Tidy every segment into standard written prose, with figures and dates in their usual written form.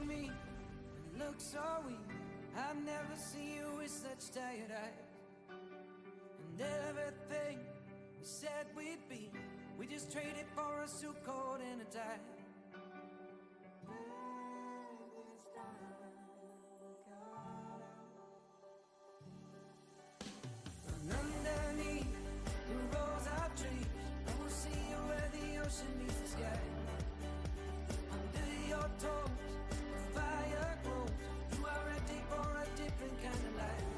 on me and look so weak. I've never seen you with such tired eyes. And everything we said we'd be, we just traded for a suit coat and a tie. And underneath the rows of trees, I will see you where the ocean meets the sky. Under your toes, the fire grows. You are ready for a different kind of life.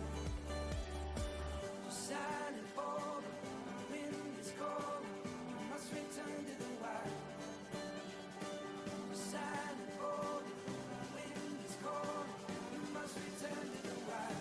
You're shining for the wind is cold. You must return to the wild. You're shining for the wind is cold. You must return to the wild.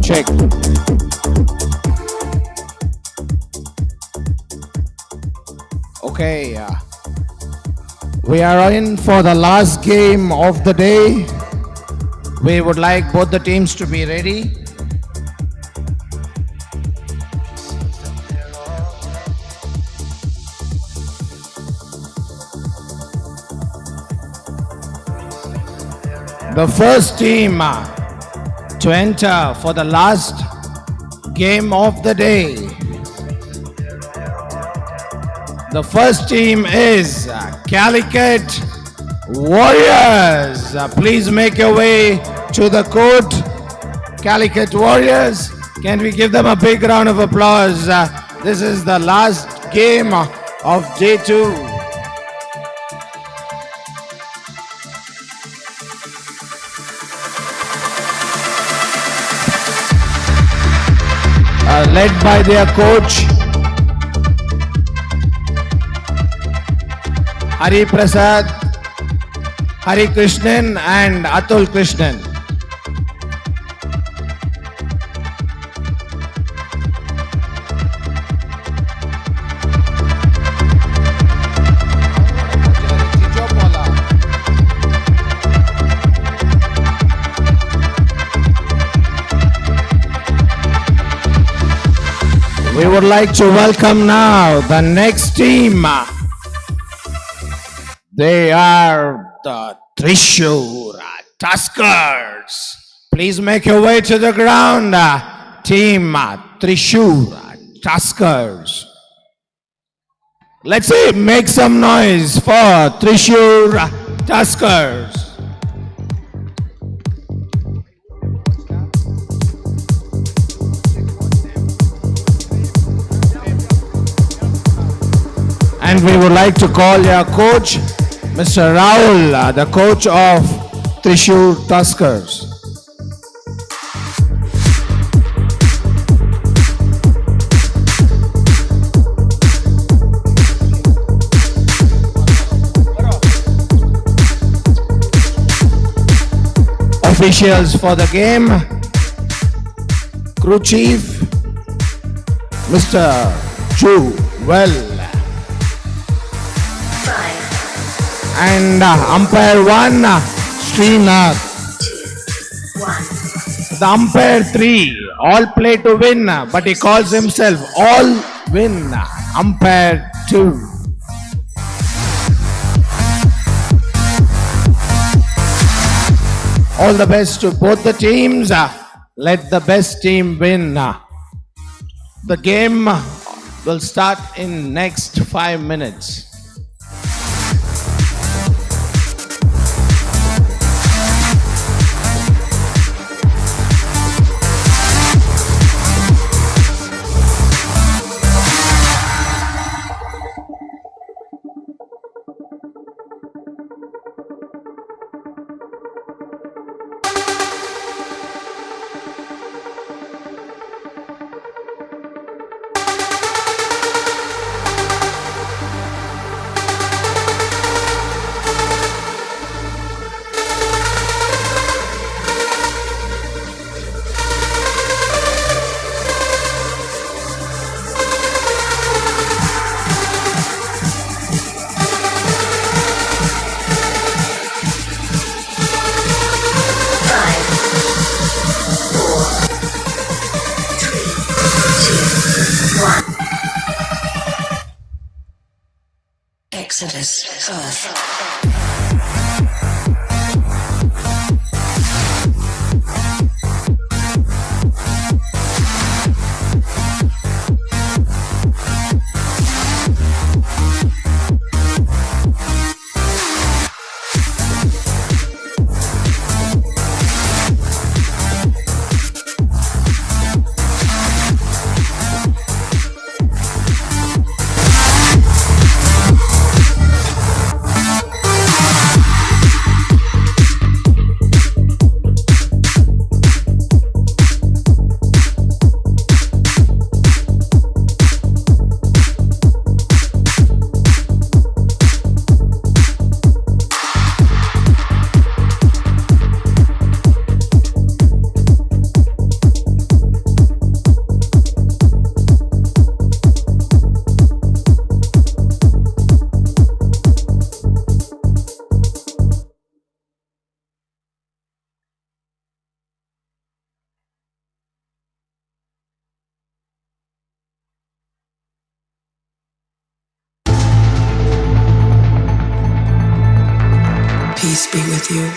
Check. Okay, we are in for the last game of the day. We would like both the teams to be ready. The first team to enter for the last game of the day. The first team is Calicut Warriors. Please make your way to the court. Calicut Warriors, can we give them a big round of applause? This is the last game of day 2. Led by their coach Hari Prasad, Hari Krishnan and Atul Krishnan. We would like to welcome now the next team. They are the Thrissur Tuskers. Please make your way to the ground. Team Thrissur Tuskers. Let's see, make some noise for Thrissur Tuskers. And we would like to call your coach, Mr. Rahul, the coach of Thrissur Tuskers. Officials for the game, crew chief, Mr. Chu Well. And umpire 1, Srinath. 2, 1. The umpire 3, all play to win, but he calls himself all win. Umpire 2. All the best to both the teams. Let the best team win. The game will start in next 5 minutes. Exodus Earth. Peace be with you.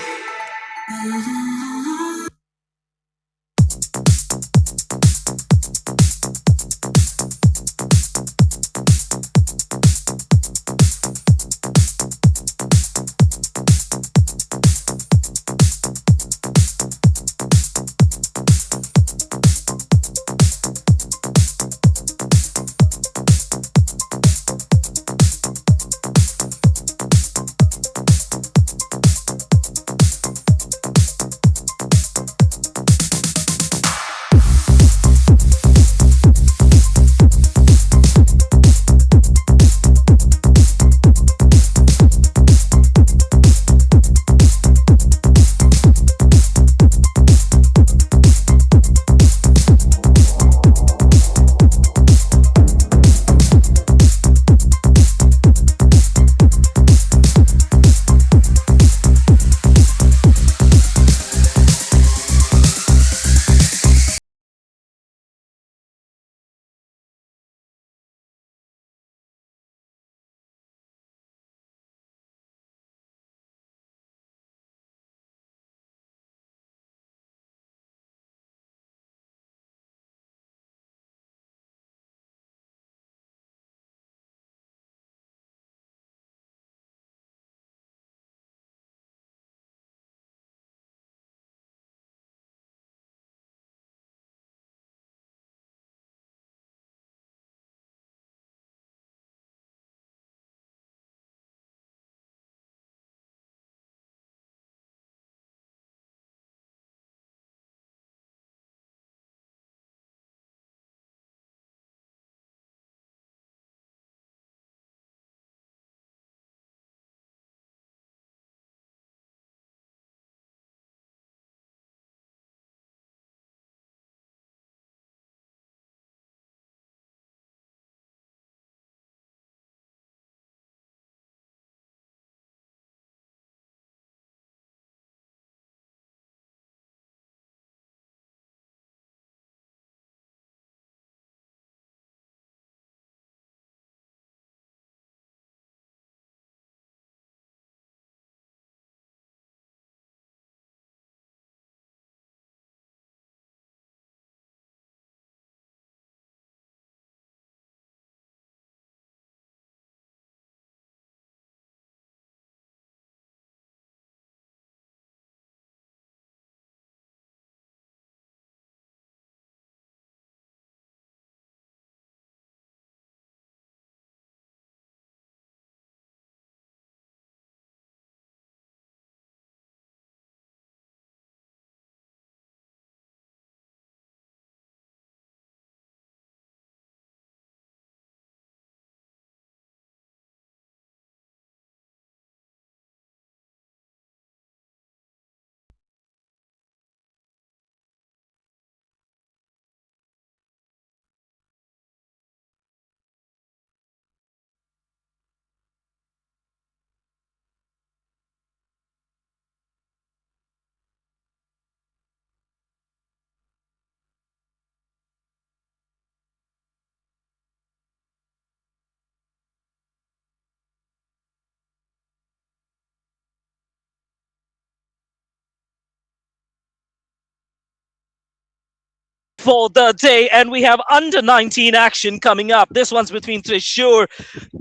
for the day, and we have under 19 action coming up. This one's between Thrissur,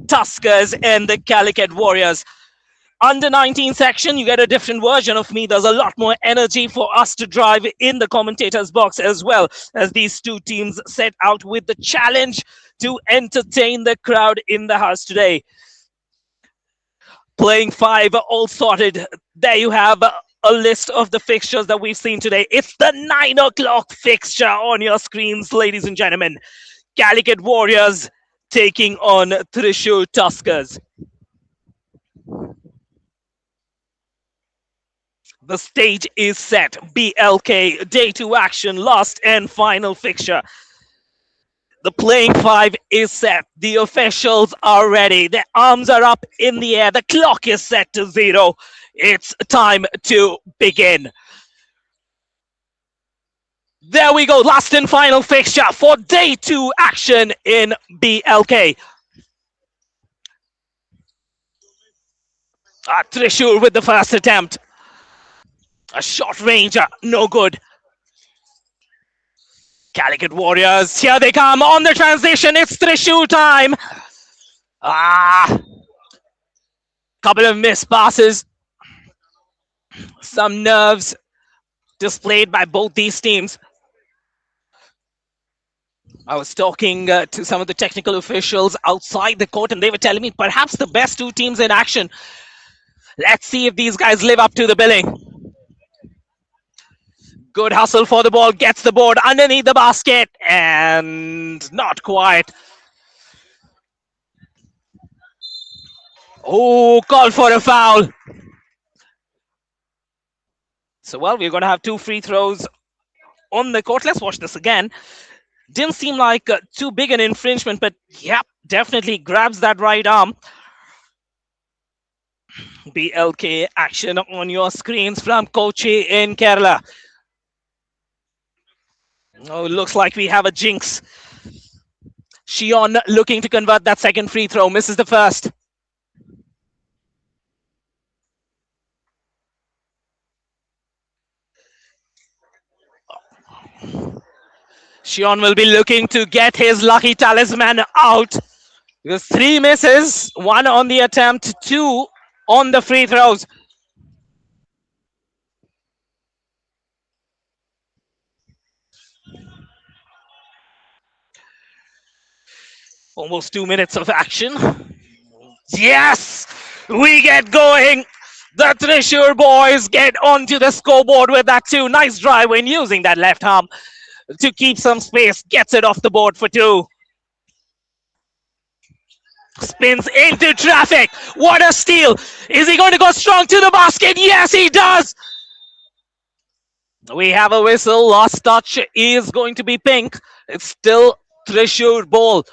Tuskers, and the Calicut Warriors. Under 19 section, you get a different version of me. There's a lot more energy for us to drive in the commentators box, as well as these two teams set out with the challenge to entertain the crowd in the house today. Playing five, all sorted. There you have a list of the fixtures that we've seen today. It's the 9 o'clock fixture on your screens, ladies and gentlemen. Calicut Warriors taking on Thrissur Tuskers. The stage is set. BLK, day 2 action, last and final fixture. The playing five is set. The officials are ready. Their arms are up in the air. The clock is set to 0. It's time to begin. There we go. Last and final fixture for day 2 action in BLK. Thrissur with the first attempt. A short range, no good. Calicut Warriors, here they come on the transition. It's Thrissur time. Couple of missed passes. Some nerves displayed by both these teams. I was talking to some of the technical officials outside the court, and they were telling me perhaps the best two teams in action. Let's see if these guys live up to the billing. Good hustle for the ball, gets the board underneath the basket, and not quite. Oh, call for a foul. So, well, we're going to have 2 free throws on the court. Let's watch this again. Didn't seem like too big an infringement, but yeah, definitely grabs that right arm. BLK action on your screens from Kochi in Kerala. Oh, looks like we have a jinx. Shion looking to convert that second free throw, misses the first. Shion will be looking to get his lucky talisman out. Because 3 misses, 1 on the attempt, 2 on the free throws. Almost 2 minutes of action. Yes! We get going! The Thrissur boys get onto the scoreboard with that 2. Nice drive when using that left arm to keep some space. Gets it off the board for 2. Spins into traffic. What a steal! Is he going to go strong to the basket? Yes, he does! We have a whistle. Last touch is going to be pink. It's still Thrissur ball.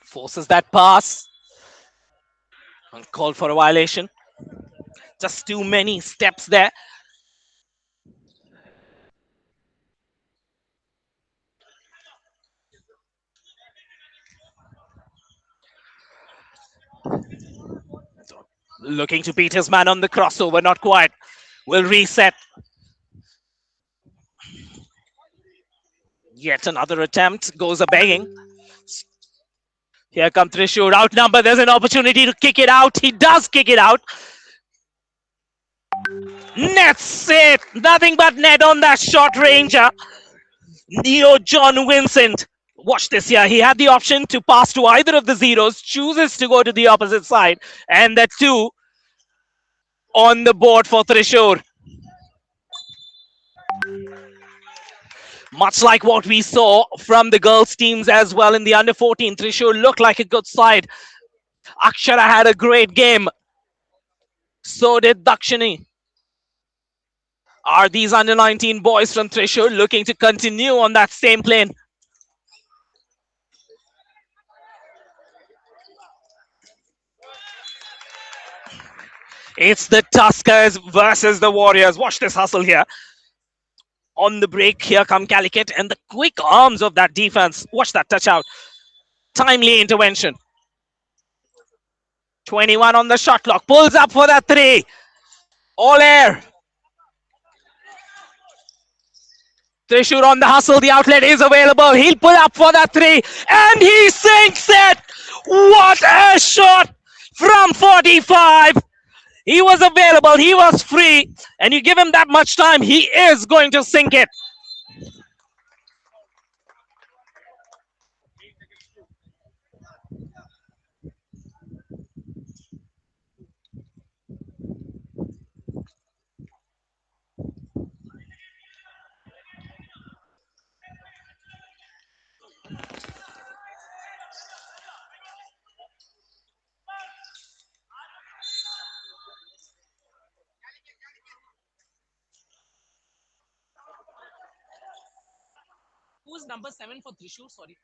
Forces that pass. Uncalled for a violation. Just too many steps there. Looking to beat his man on the crossover, not quite. Will reset. Yet another attempt, goes a begging. Here come Thrissur, outnumbered. There's an opportunity to kick it out. He does kick it out. Nets it. Nothing but net on that short ranger. Neo John Vincent. Watch this here. He had the option to pass to either of the zeros, chooses to go to the opposite side, and the 2 on the board for Thrissur. Much like what we saw from the girls' teams as well in the under-14, Thrissur looked like a good side. Akshara had a great game. So did Dakshini. Are these under-19 boys from Thrissur looking to continue on that same plane? It's the Tuskers versus the Warriors. Watch this hustle here. On the break, here come Calicut and the quick arms of that defense. Watch that touch out. Timely intervention. 21 on the shot clock. Pulls up for that three. All air. Thrissur on the hustle. The outlet is available. He'll pull up for that three. And he sinks it. What a shot from 45. He was available. He was free. And you give him that much time, he is going to sink it. Who's number 7 for Thrissur? Sorry.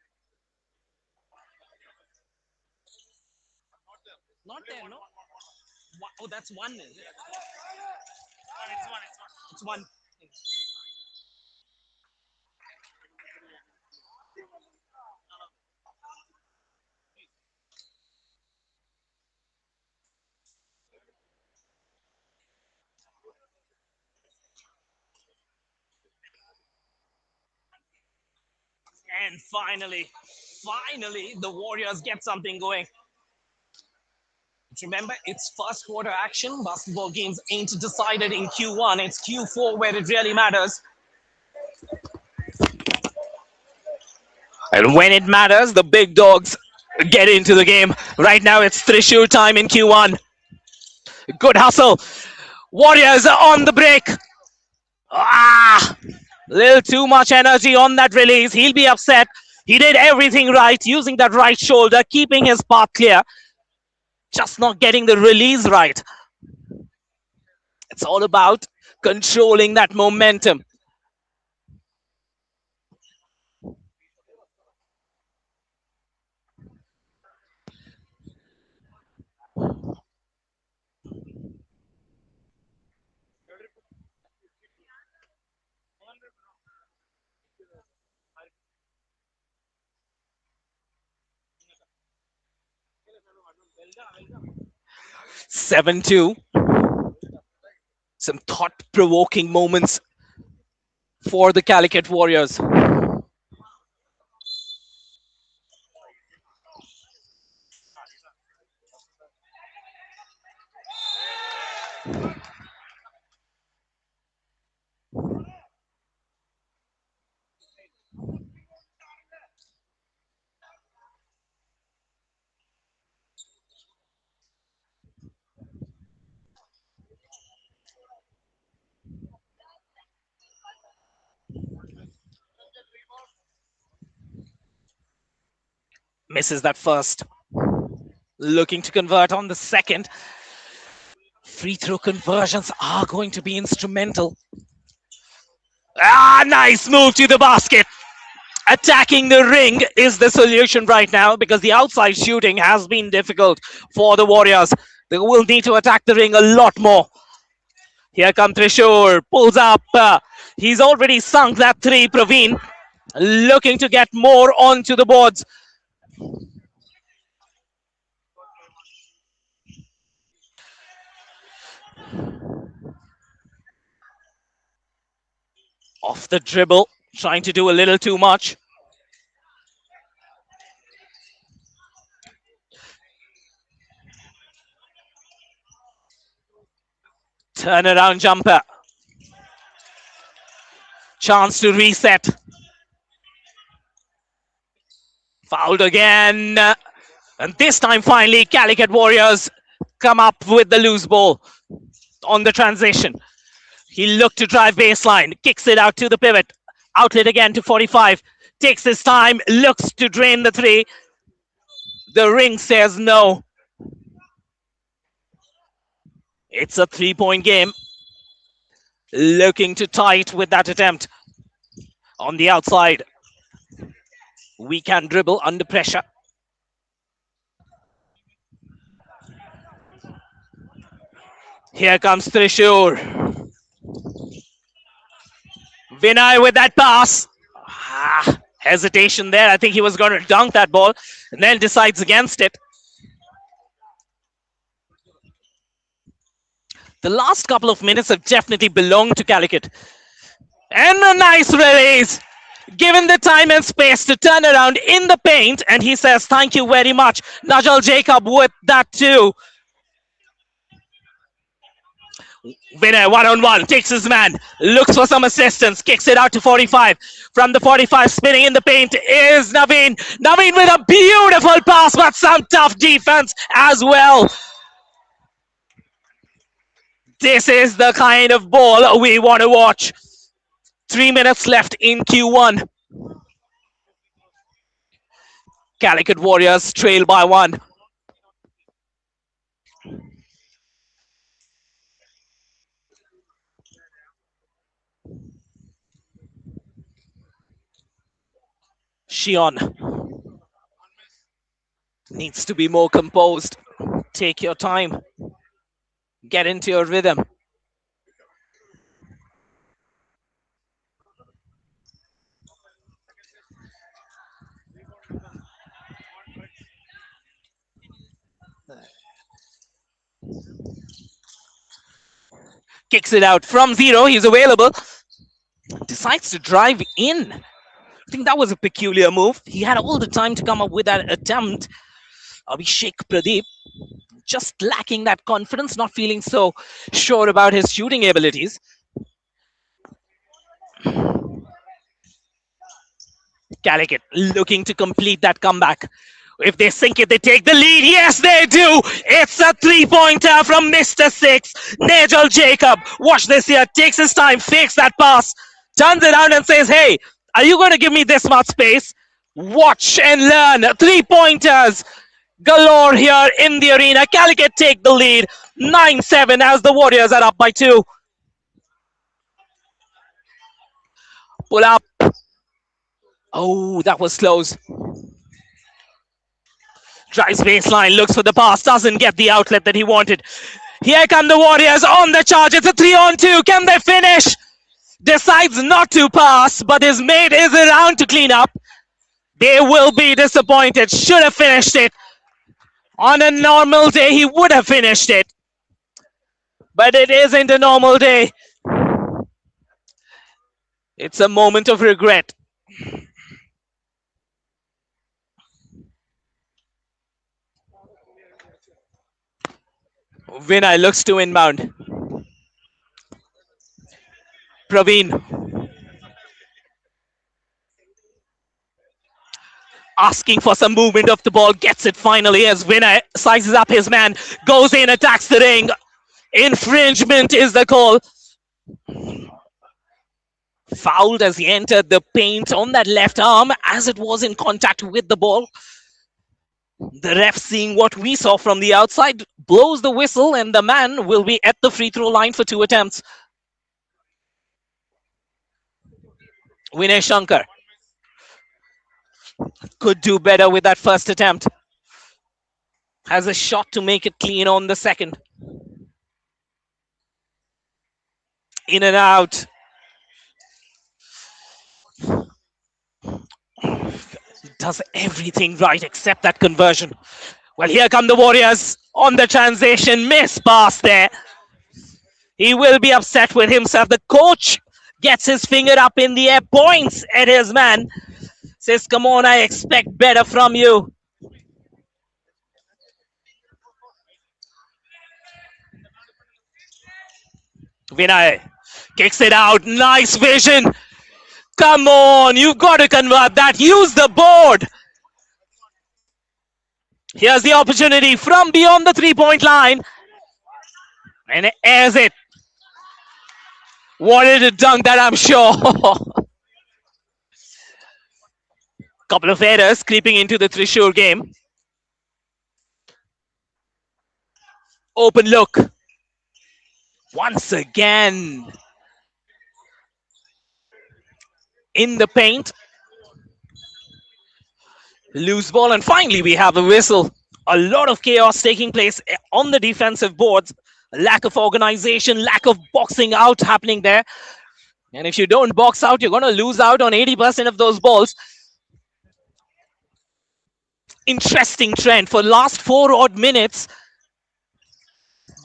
Not there, no? Oh, that's one. It's one. And finally, the Warriors get something going. Remember, it's first quarter action. Basketball games ain't decided in Q1. It's Q4 where it really matters. And when it matters, the big dogs get into the game. Right now, it's Thrissur time in Q1. Good hustle. Warriors are on the break. Little too much energy on that release. He'll be upset. He did everything right, using that right shoulder, keeping his path clear. Just not getting the release right. It's all about controlling that momentum. Seven two. Some thought-provoking moments for the Calicut Warriors. Misses that first. Looking to convert on the second. Free throw conversions are going to be instrumental. Nice move to the basket. Attacking the ring is the solution right now because the outside shooting has been difficult for the Warriors. They will need to attack the ring a lot more. Here comes Thrissur, pulls up. He's already sunk that three, Praveen. Looking to get more onto the boards. Off the dribble, trying to do a little too much. Turnaround jumper. Chance to reset. Fouled again. And this time, finally, Calicut Warriors come up with the loose ball on the transition. He looked to drive baseline, kicks it out to the pivot. Outlet again to 45. Takes his time, looks to drain the three. The ring says no. It's a 3-point game. Looking to tie it with that attempt. On the outside. We can dribble under pressure. Here comes Thrissur. Vinay with that pass. Hesitation there. I think he was going to dunk that ball and then decides against it. The last couple of minutes have definitely belonged to Calicut. And a nice release. Given the time and space to turn around in the paint. And he says, thank you very much. Najal Jacob with that too. Vinay one-on-one, takes his man, looks for some assistance, kicks it out to 45. From the 45, spinning in the paint is Naveen. Naveen with a beautiful pass, but some tough defense as well. This is the kind of ball we want to watch. 3 minutes left in Q1. Calicut Warriors trail by 1. Shion needs to be more composed. Take your time. Get into your rhythm. Kicks it out from 0. He's available. Decides to drive in. I think that was a peculiar move. He had all the time to come up with that attempt. Abhishek Pradeep just lacking that confidence, not feeling so sure about his shooting abilities. Calicut looking to complete that comeback. If they sink it, they take the lead. Yes, they do. It's a 3-pointer from Mr. 6, Najal Jacob. Watch this here. Takes his time, fakes that pass, turns it around and says, hey, are you going to give me this much space? Watch and learn. 3-pointers galore here in the arena. Calicut take the lead. 9-7 as the Warriors are up by 2. Pull up. Oh, that was close. Drives baseline, looks for the pass, doesn't get the outlet that he wanted. Here come the Warriors on the charge. It's a 3-on-2. Can they finish? Decides not to pass, but his mate is around to clean up. They will be disappointed. Should have finished it. On a normal day, he would have finished it. But it isn't a normal day. It's a moment of regret. Vinay looks to inbound. Praveen asking for some movement of the ball, gets it finally as Vinay sizes up his man, goes in, attacks the ring. Infringement is the call. Fouled as he entered the paint on that left arm as it was in contact with the ball. The ref, seeing what we saw from the outside, blows the whistle and the man will be at the free throw line for 2 attempts. Vinay Shankar could do better with that first attempt. Has a shot to make it clean on the second. In and out. Does everything right except that conversion. Well, here come the Warriors on the transition. Miss pass there. He will be upset with himself. The coach gets his finger up in the air, points at his man. Says, come on, I expect better from you. Vinay kicks it out. Nice vision. Come on, you've got to convert that. Use the board. Here's the opportunity from beyond the 3-point line. And airs it. Wanted to dunk that, I'm sure. Couple of errors creeping into the Thrissur game. Open look. Once again. In the paint. Loose ball, and finally we have a whistle. A lot of chaos taking place on the defensive boards. Lack of organization, lack of boxing out happening there. And if you don't box out, you're going to lose out on 80% of those balls. Interesting trend. For last 4 odd minutes,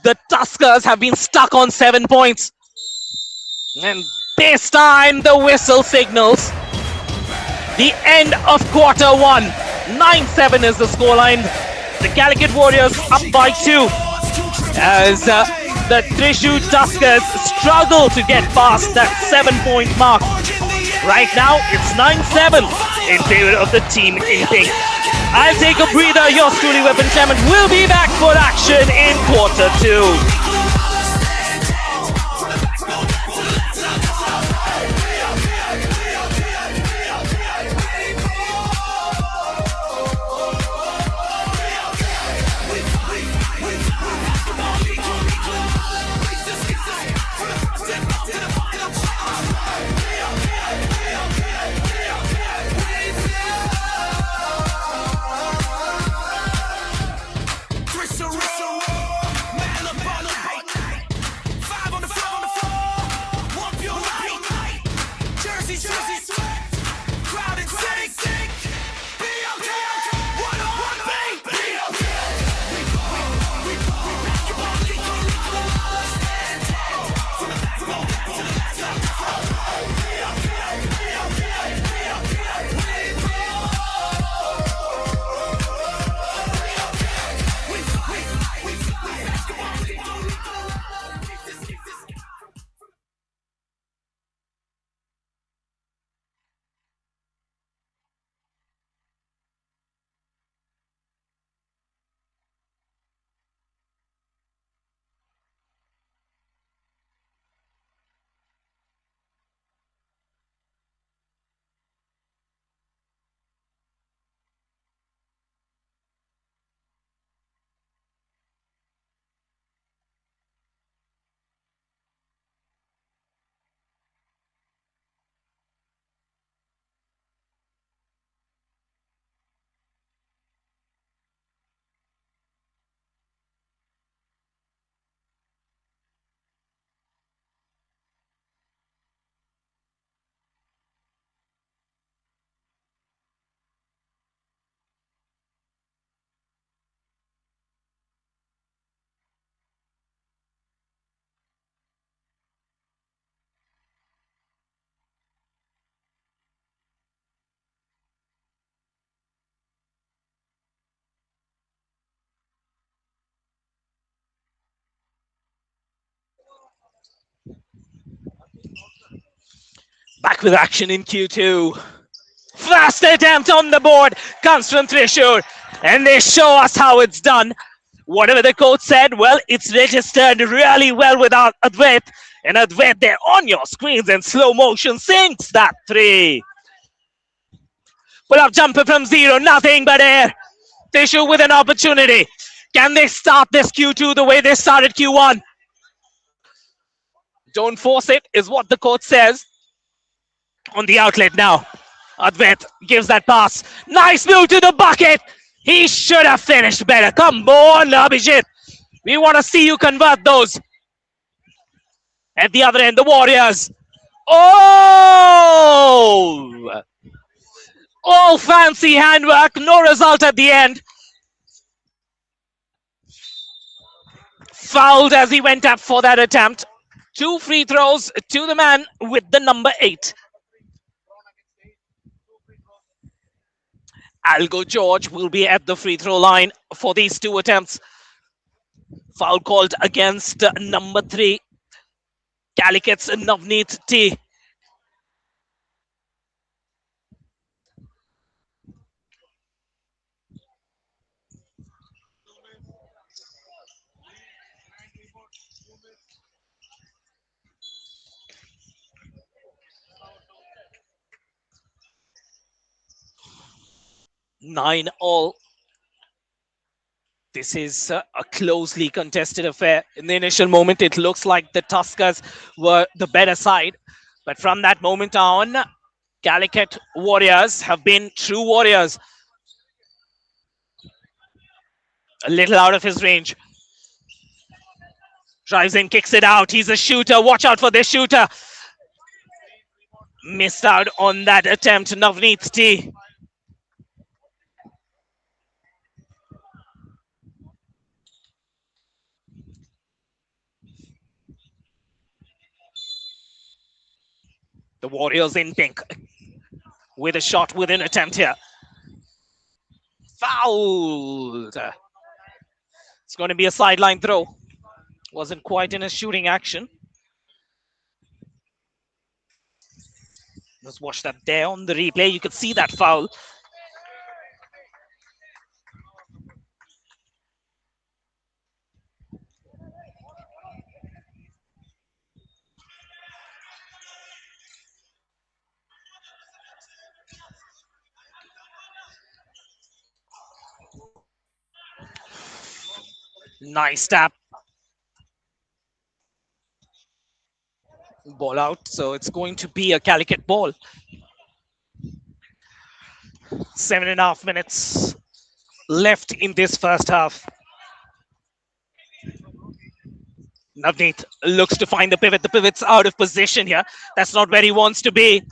the Tuskers have been stuck on 7 points. And this time the whistle signals the end of quarter 1. 9-7 is the scoreline. The Calicut Warriors up by 2 as the Thrissur Tuskers struggle to get past that 7-point mark. Right now it's 9-7 in favor of the team in pink. I'll take a breather. Yours truly, Weapon Clement, will be back for action in quarter 2. Back with action in Q2. First attempt on the board comes from Thrissur, and they show us how it's done. Whatever the coach said, well, it's registered really well with our Advait, and Advait there on your screens in slow motion sinks that 3. Pull up jumper from 0, nothing but air. Thrissur with an opportunity. Can they start this Q2 the way they started Q1? Don't force it, is what the coach says. On the outlet now, Advait gives that pass. Nice move to the bucket. He should have finished better. Come on, Abhijit. We want to see you convert those. At the other end, the Warriors. Oh! All fancy handwork, no result at the end. Fouled as he went up for that attempt. 2 free throws to the man with the number 8. Algo George will be at the free throw line for these 2 attempts. Foul called against number 3, Calicut's Navneet T. Nine all. This is a closely contested affair. In the initial moment, it looks like the Tuskers were the better side. But from that moment on, Calicut Warriors have been true warriors. A little out of his range. Drives in, kicks it out. He's a shooter. Watch out for this shooter. Missed out on that attempt, Navneet T. The Warriors in pink with a shot with an attempt here. Fouled. It's going to be a sideline throw. Wasn't quite in a shooting action. Let's watch that there on the replay. You could see that foul. Nice tap. Ball out. So it's going to be a Calicut ball. 7.5 minutes left in this first half. Navneet looks to find the pivot. The pivot's out of position here. That's not where he wants to be.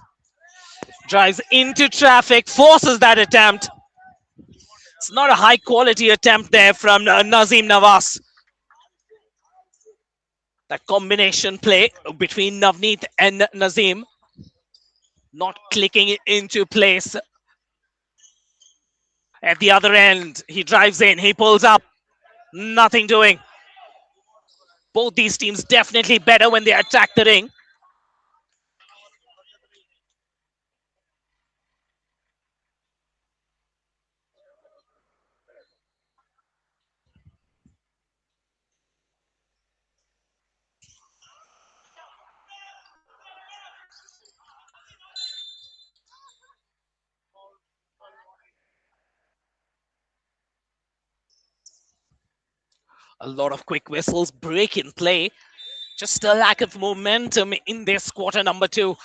Drives into traffic, forces that attempt. It's not a high quality attempt there from Nazim Nawaz. That combination play between Navneet and Nazim not clicking it into place. At the other end, he drives in, he pulls up, nothing doing. Both these teams definitely better when they attack the ring. A lot of quick whistles, break in play. Just a lack of momentum in this quarter number 2.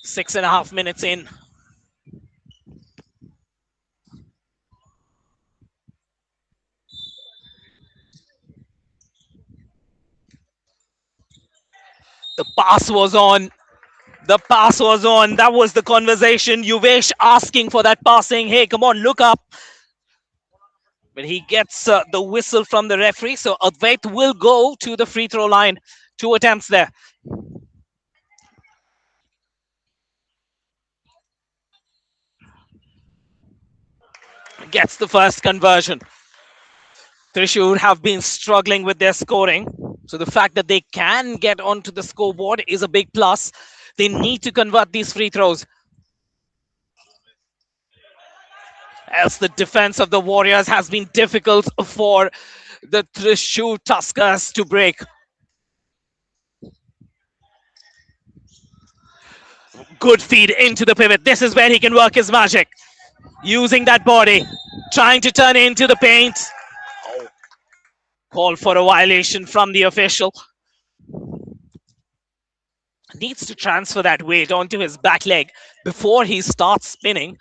6.5 minutes in. The pass was on. The pass was on. That was the conversation. Yuvesh asking for that passing. Hey, come on, look up. But he gets the whistle from the referee. So Advait will go to the free throw line. 2 attempts there. Gets the first conversion. Thrissur have been struggling with their scoring. So the fact that they can get onto the scoreboard is a big plus. They need to convert these free throws. Else the defense of the Warriors has been difficult for the Thrissur Tuskers to break. Good feed into the pivot. This is where he can work his magic. Using that body. Trying to turn into the paint. Oh. Call for a violation from the official. Needs to transfer that weight onto his back leg before he starts spinning.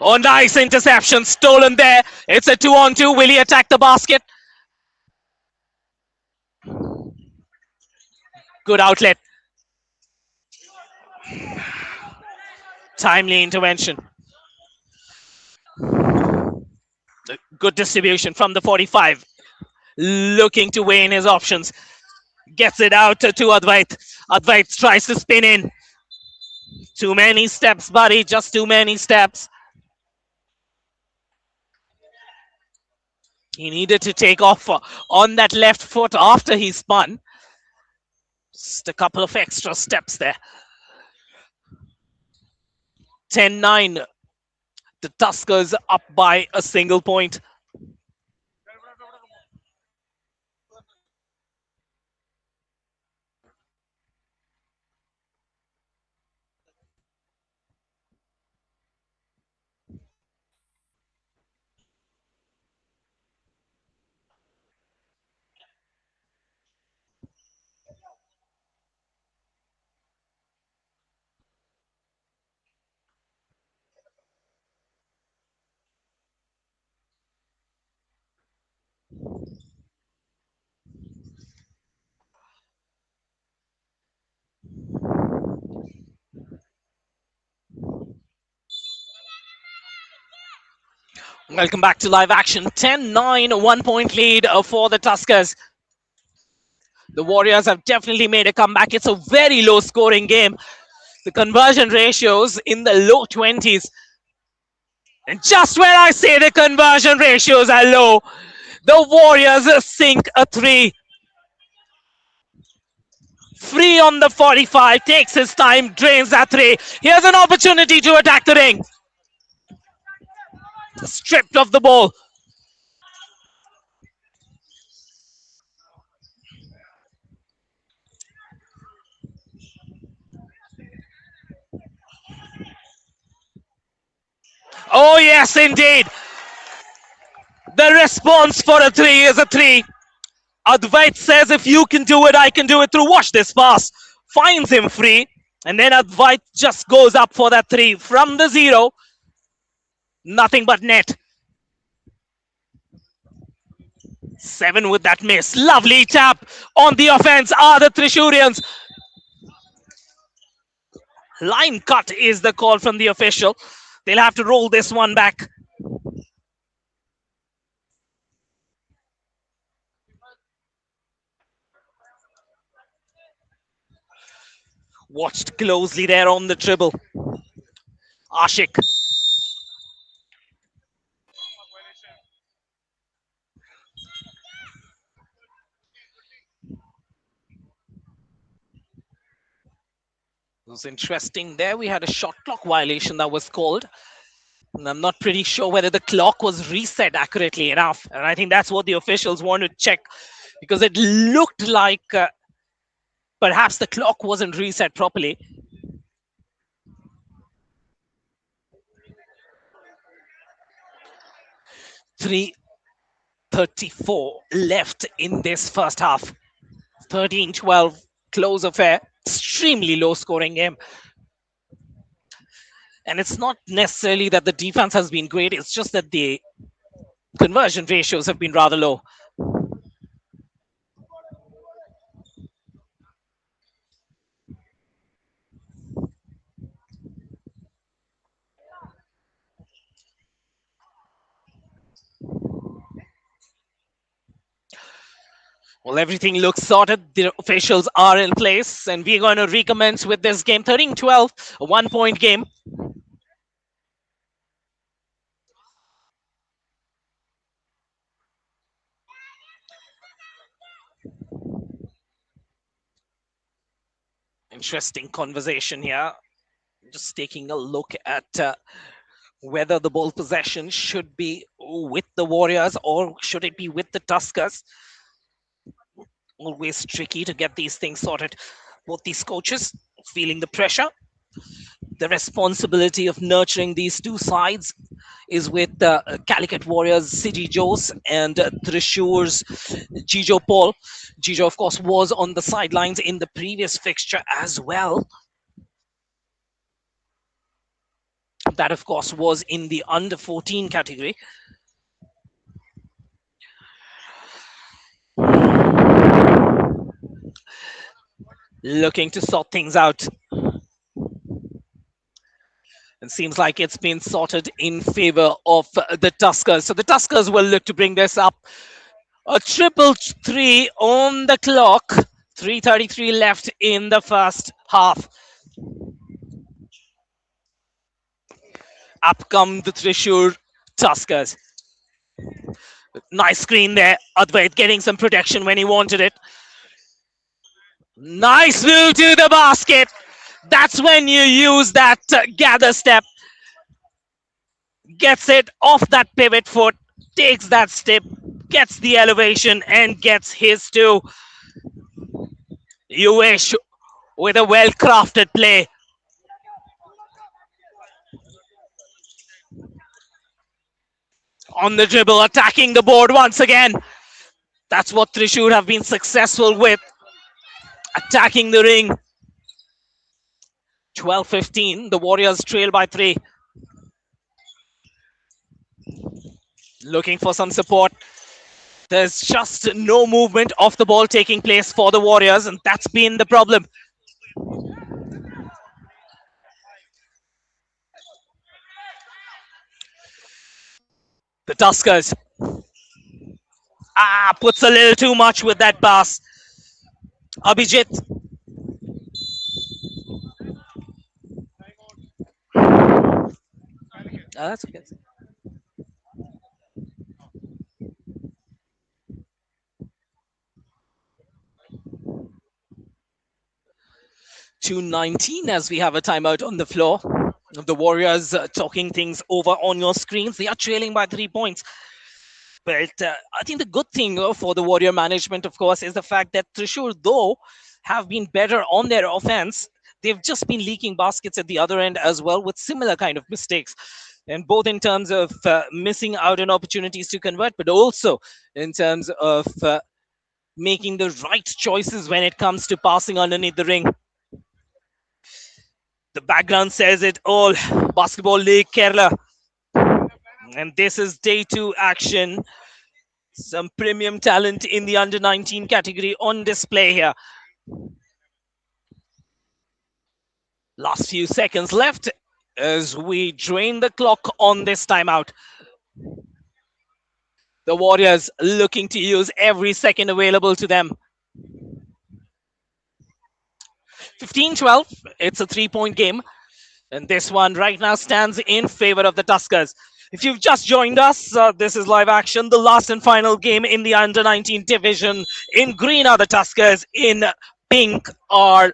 Oh, nice interception. Stolen there. It's a 2-on-2. Will he attack the basket? Good outlet. Timely intervention. Good distribution from the 45. Looking to weigh in his options. Gets it out to Advait. Advait tries to spin in. Too many steps, buddy. Just too many steps. He needed to take off on that left foot after he spun. Just a couple of extra steps there. 10-9. The Tuskers up by a single point. Welcome back to live action. 10-9, 1 point lead for the Tuskers. The Warriors have definitely made a comeback. It's a very low scoring game. The conversion ratios in the low 20s. And just when I say the conversion ratios are low, the Warriors sink a three. Free on the 45, takes his time, drains that three. Here's an opportunity to attack the ring. Stripped of the ball. Oh, yes, indeed. The response for a three is a three. Advait says, if you can do it, I can do it through. Watch this pass. Finds him free. And then Advait just goes up for that three from the zero. Nothing but net. 7 with that miss. Lovely tap on the offense are the Thrissurians. Line cut is the call from the official. They'll have to roll this one back. Watched closely there on the dribble. Ashik. It was interesting there. We had a shot clock violation that was called. And I'm not pretty sure whether the clock was reset accurately enough. And I think that's what the officials want to check, because it looked like perhaps the clock wasn't reset properly. .334 left in this first half. 13-12, close affair. Extremely low scoring game. And it's not necessarily that the defense has been great, it's just that the conversion ratios have been rather low. Well, everything looks sorted. The officials are in place, and we're going to recommence with this game. 13-12, a 1 point game. Interesting conversation here. Just taking a look at whether the ball possession should be with the Warriors or should it be with the Tuskers. Always tricky to get these things sorted. Both these coaches feeling the pressure. The responsibility of nurturing these two sides is with Calicut Warriors, Siji Jose, and Thrissur's Jijo Paul. Jijo, of course, was on the sidelines in the previous fixture as well. That, of course, was in the under 14 category. Looking to sort things out. It seems like it's been sorted in favor of the Tuskers. So the Tuskers will look to bring this up. A 3-3 on the clock. 3:33 left in the first half. Up come the Thrissur Tuskers. Nice screen there. Advait getting some protection when he wanted it. Nice move to the basket. That's when you use that gather step. Gets it off that pivot foot. Takes that step. Gets the elevation and gets his too. You wish with a well-crafted play. On the dribble, attacking the board once again. That's what Thrissur have been successful with. Attacking the ring. 12-15. The Warriors trail by 3. Looking for some support. There's just no movement of the ball taking place for the Warriors, and that's been the problem. The Tuskers. Puts a little too much with that pass. Abhijit. That's okay. 2:19 as we have a timeout on the floor. The Warriors talking things over on your screens. They are trailing by 3 points. But I think the good thing for the Warrior management, of course, is the fact that Thrissur, though, have been better on their offense. They've just been leaking baskets at the other end as well with similar kind of mistakes. And both in terms of missing out on opportunities to convert, but also in terms of making the right choices when it comes to passing underneath the ring. The background says it all. Basketball League Kerala. And this is day 2 action. Some premium talent in the under 19 category on display here. Last few seconds left as we drain the clock on this timeout. The Warriors looking to use every second available to them. 15-12. It's a 3-point game. And this one right now stands in favor of the Tuskers. If you've just joined us, this is live action. The last and final game in the under 19 division. In green are the Tuskers. In pink are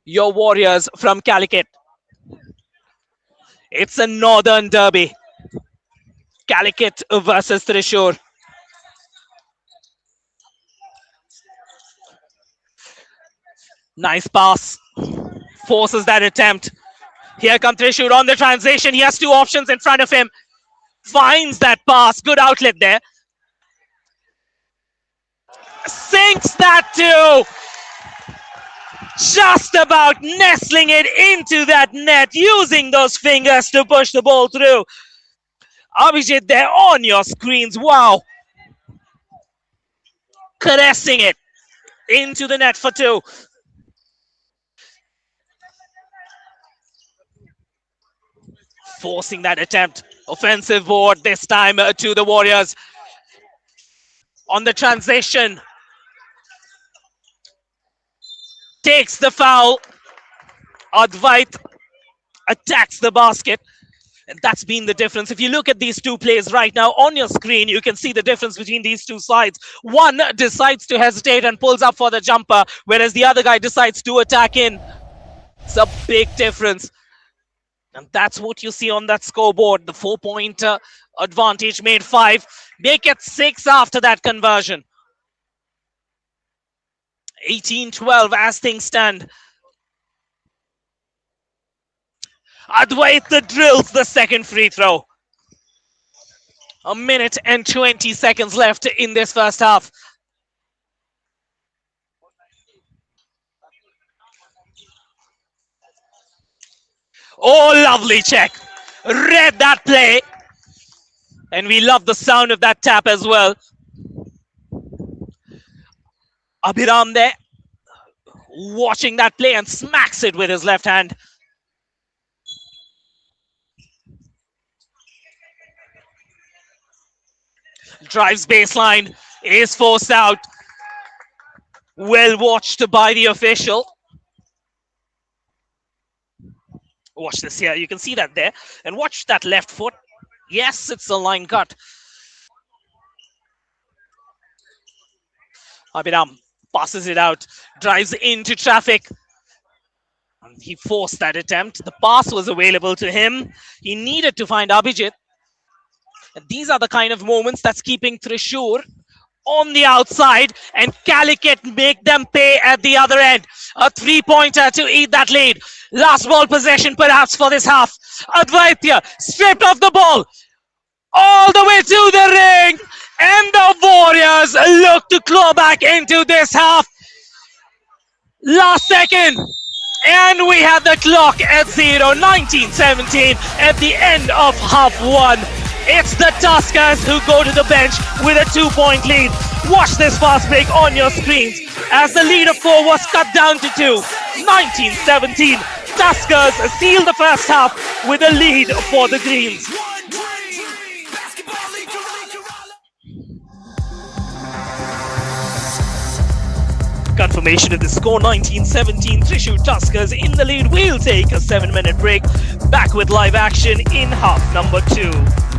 your Warriors from Calicut. It's a northern derby. Calicut versus Thrissur. Nice pass. Forces that attempt. Here comes Thrissur on the transition. He has 2 options in front of him. Finds that pass. Good outlet there. Sinks that too. Just about nestling it into that net. Using those fingers to push the ball through. Abhijit there on your screens. Wow. Caressing it into the net for 2. Forcing that attempt. Offensive board this time to the Warriors. On the transition. Takes the foul. Advait attacks the basket. And that's been the difference. If you look at these 2 plays right now on your screen, you can see the difference between these 2 sides. One decides to hesitate and pulls up for the jumper, whereas the other guy decides to attack in. It's a big difference. And that's what you see on that scoreboard. The 4-point advantage made 5. Make it 6 after that conversion. 18-12 as things stand. Advaita drills the second free throw. 1 minute and 20 seconds left in this first half. Oh, lovely check. Read that play. And we love the sound of that tap as well. Abhiram there. Watching that play and smacks it with his left hand. Drives baseline. Is forced out. Well watched by the official. Watch this here. You can see that there. And watch that left foot. Yes, it's a line cut. Abhiram passes it out. Drives into traffic. And he forced that attempt. The pass was available to him. He needed to find Abhijit. And these are the kind of moments that's keeping Thrissur on the outside and Calicut make them pay at the other end. A 3-pointer to eat that lead. Last ball possession perhaps for this half. Advaita stripped off the ball all the way to the ring, and the Warriors look to claw back into this half. Last second, and we have the clock at 0. 19-17 at the end of half 1. It's the Tuskers who go to the bench with a 2-point lead. Watch this fast break on your screens as the lead of 4 was cut down to 2. 19-17. Tuskers seal the first half with a lead for the Greens. One dream, basketball league Confirmation of the score 19-17. Thrissur Tuskers in the lead. We'll take a 7-minute break. Back with live action in half number 2.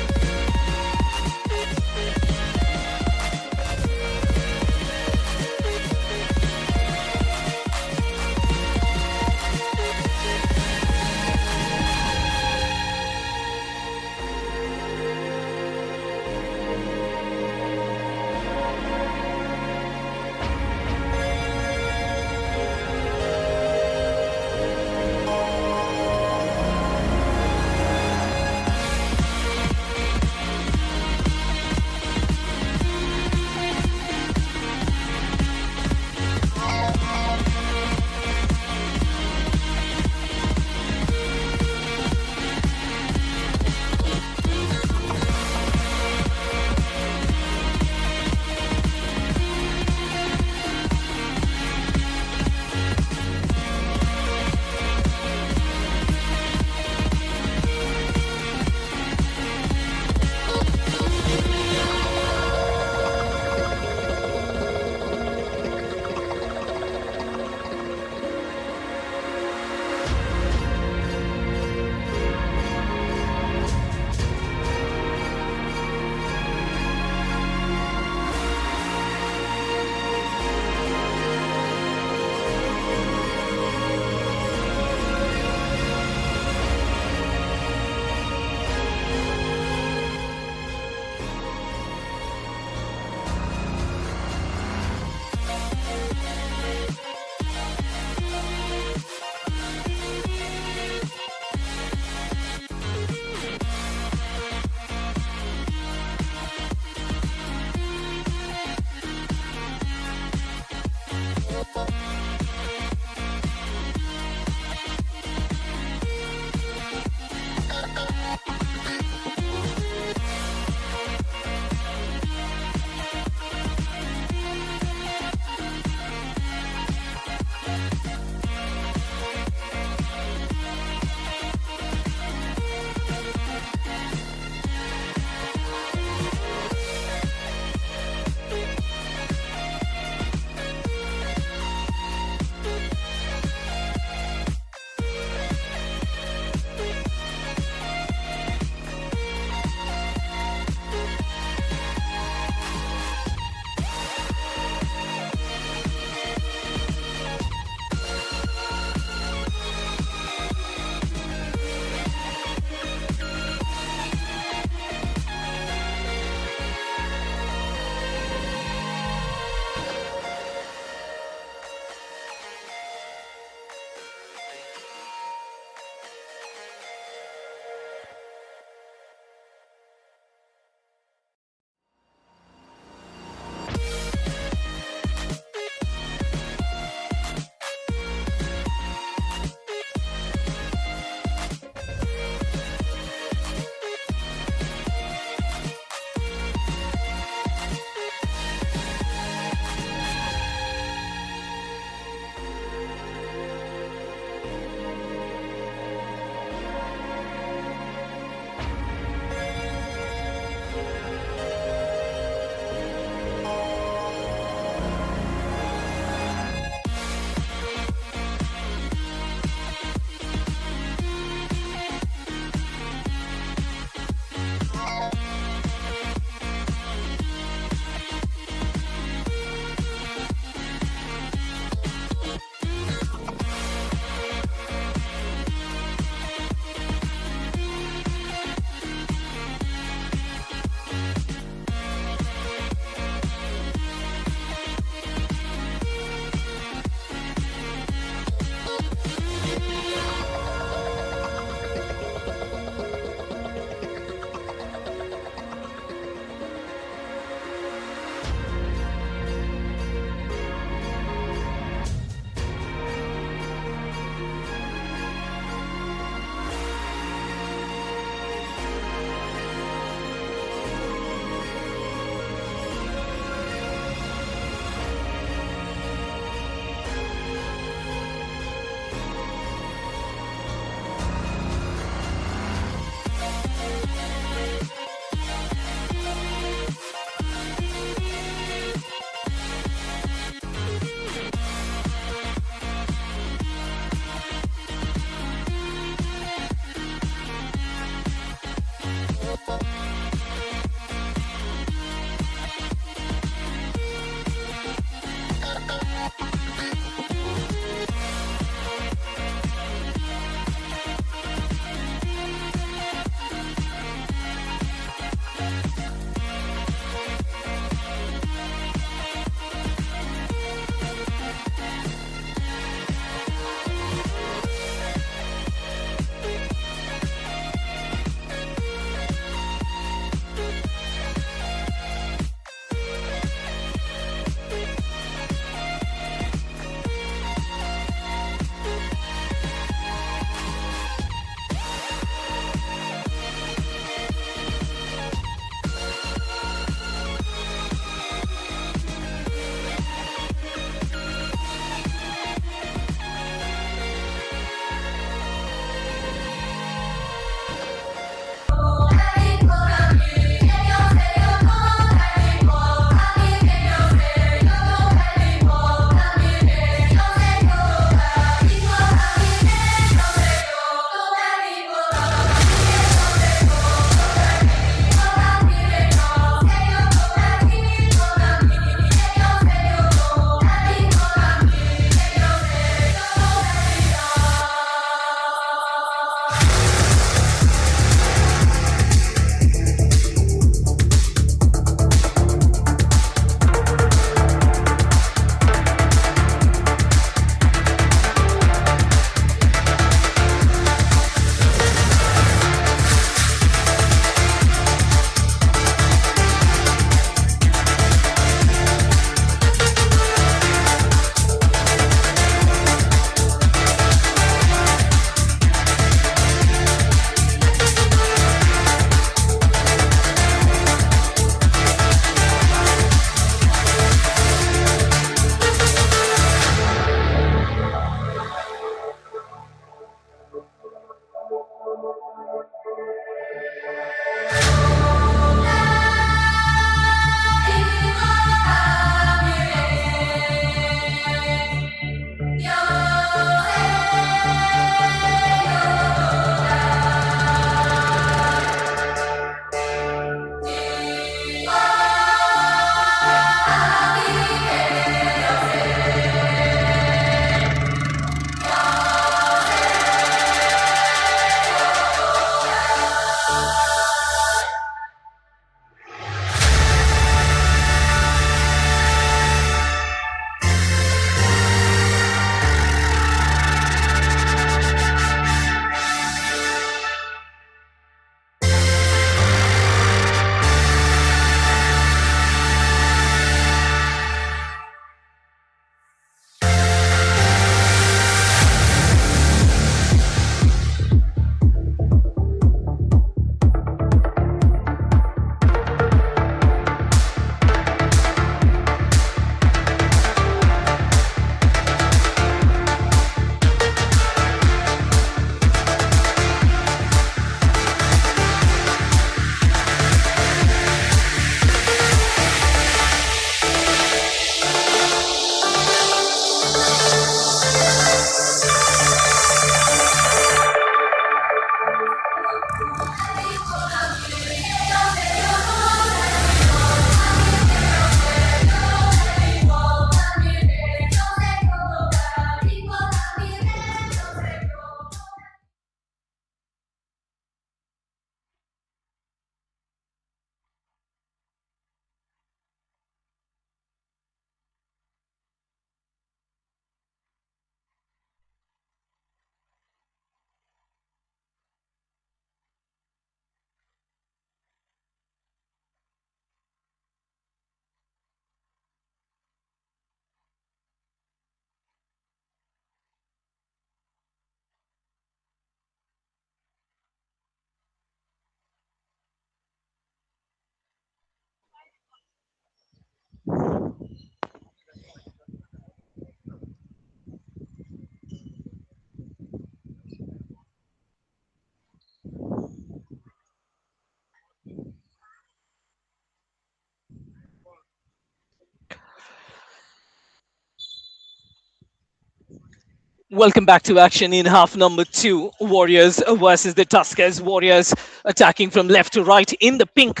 Welcome back to action in half number two. Warriors versus the Tuskers. Warriors attacking from left to right in the pink,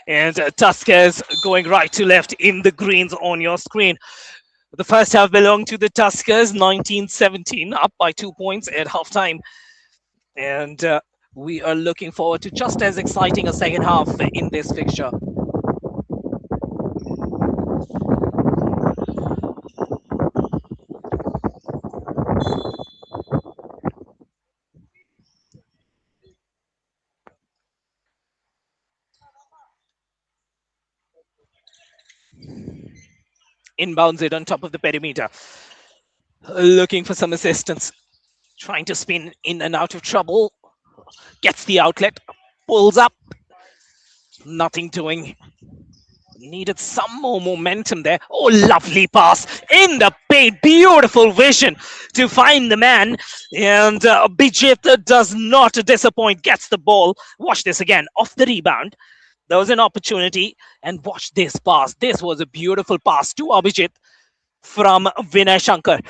and Tuskers going right to left in the greens on your screen. The first half belonged to the Tuskers, 19-17, up by 2 points at halftime. And we are looking forward to just as exciting a second half in this fixture. Inbounds it on top of the perimeter. Looking for some assistance. Trying to spin in and out of trouble. Gets the outlet. Pulls up. Nothing doing. Needed some more momentum there. Oh, lovely pass in the paint. Beautiful vision to find the man. And Bijit does not disappoint. Gets the ball. Watch this again. Off the rebound. There was an opportunity. And watch this pass. This was a beautiful pass to Abhijit from Vinay Shankar.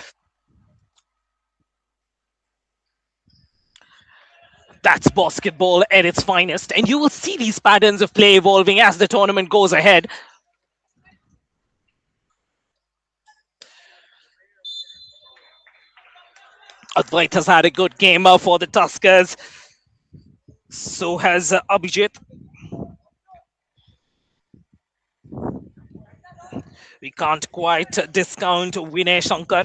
That's basketball at its finest. And you will see these patterns of play evolving as the tournament goes ahead. Advait has had a good game for the Tuskers. So has Abhijit. We can't quite discount Vinay Shankar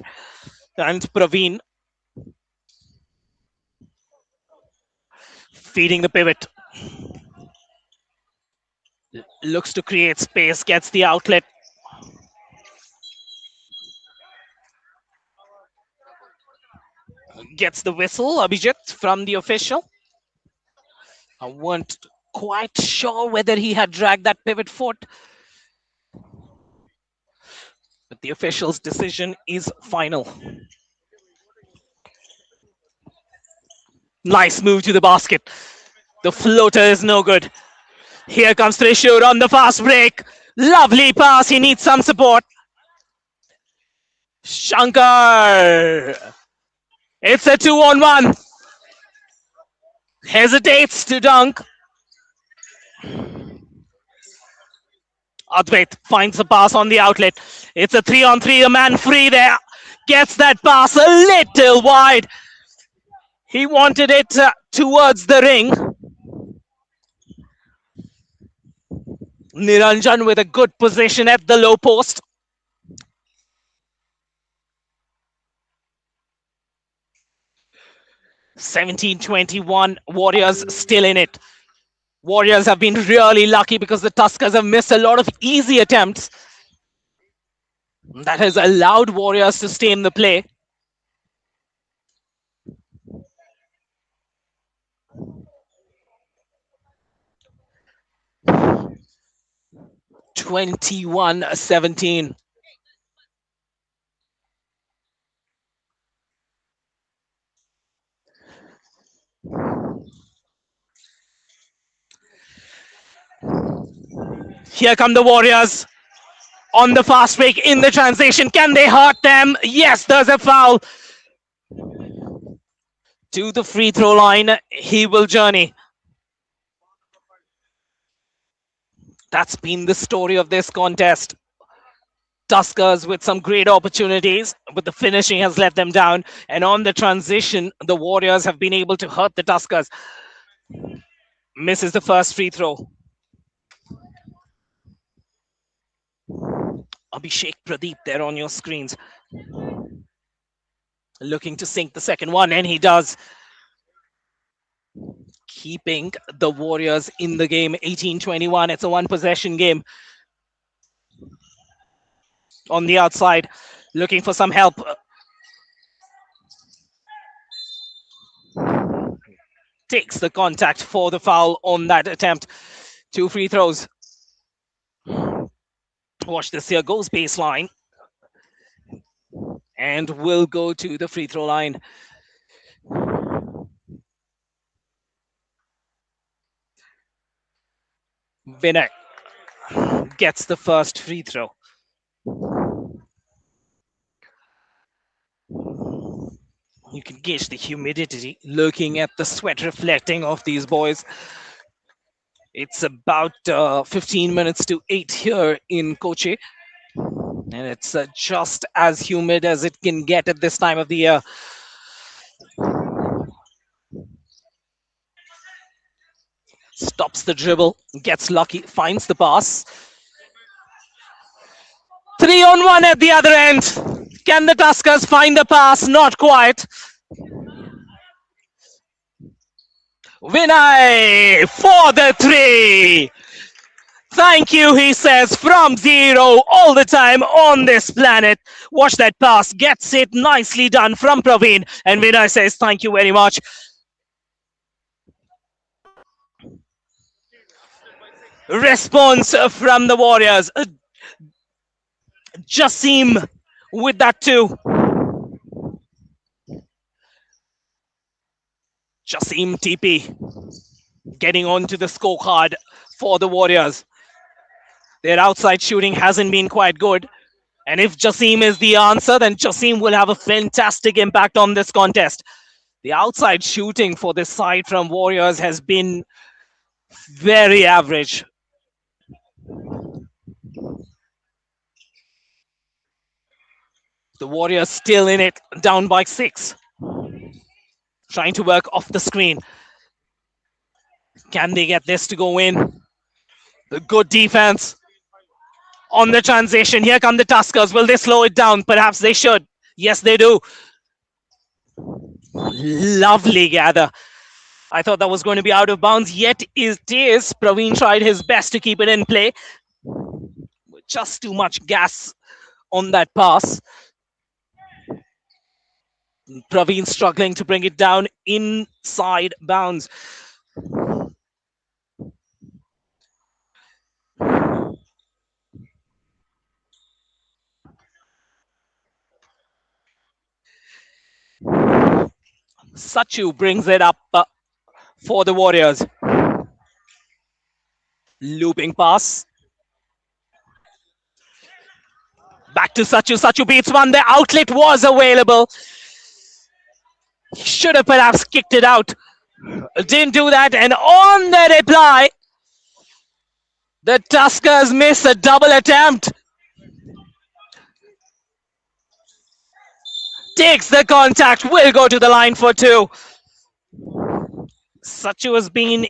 and Praveen. Feeding the pivot. Looks to create space, gets the outlet. Gets the whistle, Abhijit, from the official. I weren't quite sure whether he had dragged that pivot foot. But the official's decision is final. Nice move to the basket. The floater is no good. Here comes Thrissur on the fast break. Lovely pass. He needs some support. Shankar. It's a 2-on-1. Hesitates to dunk. Advait finds the pass on the outlet. It's a 3-on-3. A man free there. Gets that pass a little wide. He wanted it towards the ring. Niranjan with a good position at the low post. (17-21). Warriors still in it. Warriors have been really lucky because the Tuskers have missed a lot of easy attempts. That has allowed Warriors to stay in the play. (21-17). Here come the Warriors on the fast break in the transition. Can they hurt them? Yes, there's a foul. To the free throw line, he will journey. That's been the story of this contest. Tuskers with some great opportunities, but the finishing has let them down. And on the transition, the Warriors have been able to hurt the Tuskers. Misses the first free throw. Abhishek Pradeep there on your screens. Looking to sink the second one, and he does. Keeping the Warriors in the game, 18-21. It's a one-possession game. On the outside, looking for some help. Takes the contact for the foul on that attempt. 2 free throws. Watch this here, goes baseline. And will go to the free throw line. Vinay gets the first free throw. You can gauge the humidity looking at the sweat reflecting off these boys. It's about 15 minutes to 8 here in Kochi, and it's just as humid as it can get at this time of the year. Stops the dribble, gets lucky, finds the pass. 3-on-1 at the other end. Can the Tuskers find the pass? Not quite. Vinay for the 3. Thank you, he says, from 0 all the time on this planet. Watch that pass, gets it, nicely done from Praveen. And Vinay says, thank you very much. Response from the Warriors. Jasim with that too. Jasim TP getting onto the scorecard for the Warriors. Their outside shooting hasn't been quite good. And if Jasim is the answer, then Jasim will have a fantastic impact on this contest. The outside shooting for this side from Warriors has been very average. The Warriors still in it, down by 6. Trying to work off the screen. Can they get this to go in? The good defense on the transition. Here come the Tuskers. Will they slow it down? Perhaps they should. Yes, they do. Lovely gather. I thought that was going to be out of bounds, yet it is. Praveen tried his best to keep it in play. Just too much gas on that pass. Praveen struggling to bring it down inside bounds. Sachu brings it up for the Warriors. Looping pass. Back to Sachu. Sachu beats one. The outlet was available. He should have perhaps kicked it out. Didn't do that. And on the reply, the Tuskers miss a double attempt. Takes the contact. Will go to the line for 2. Sachu has been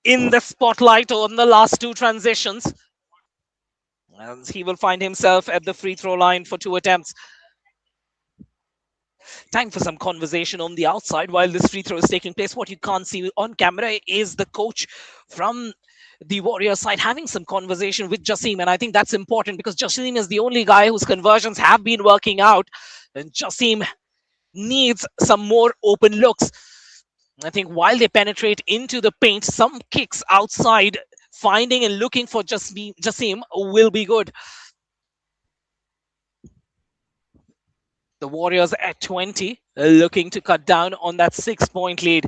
in the spotlight on the last 2 transitions. And he will find himself at the free throw line for 2 attempts. Time for some conversation on the outside while this free throw is taking place. What you can't see on camera is the coach from the Warrior side having some conversation with Jasim. And I think that's important because Jasim is the only guy whose conversions have been working out. And Jasim needs some more open looks. I think while they penetrate into the paint, some kicks outside, finding and looking for Jasim will be good. The Warriors at 20, looking to cut down on that 6-point lead.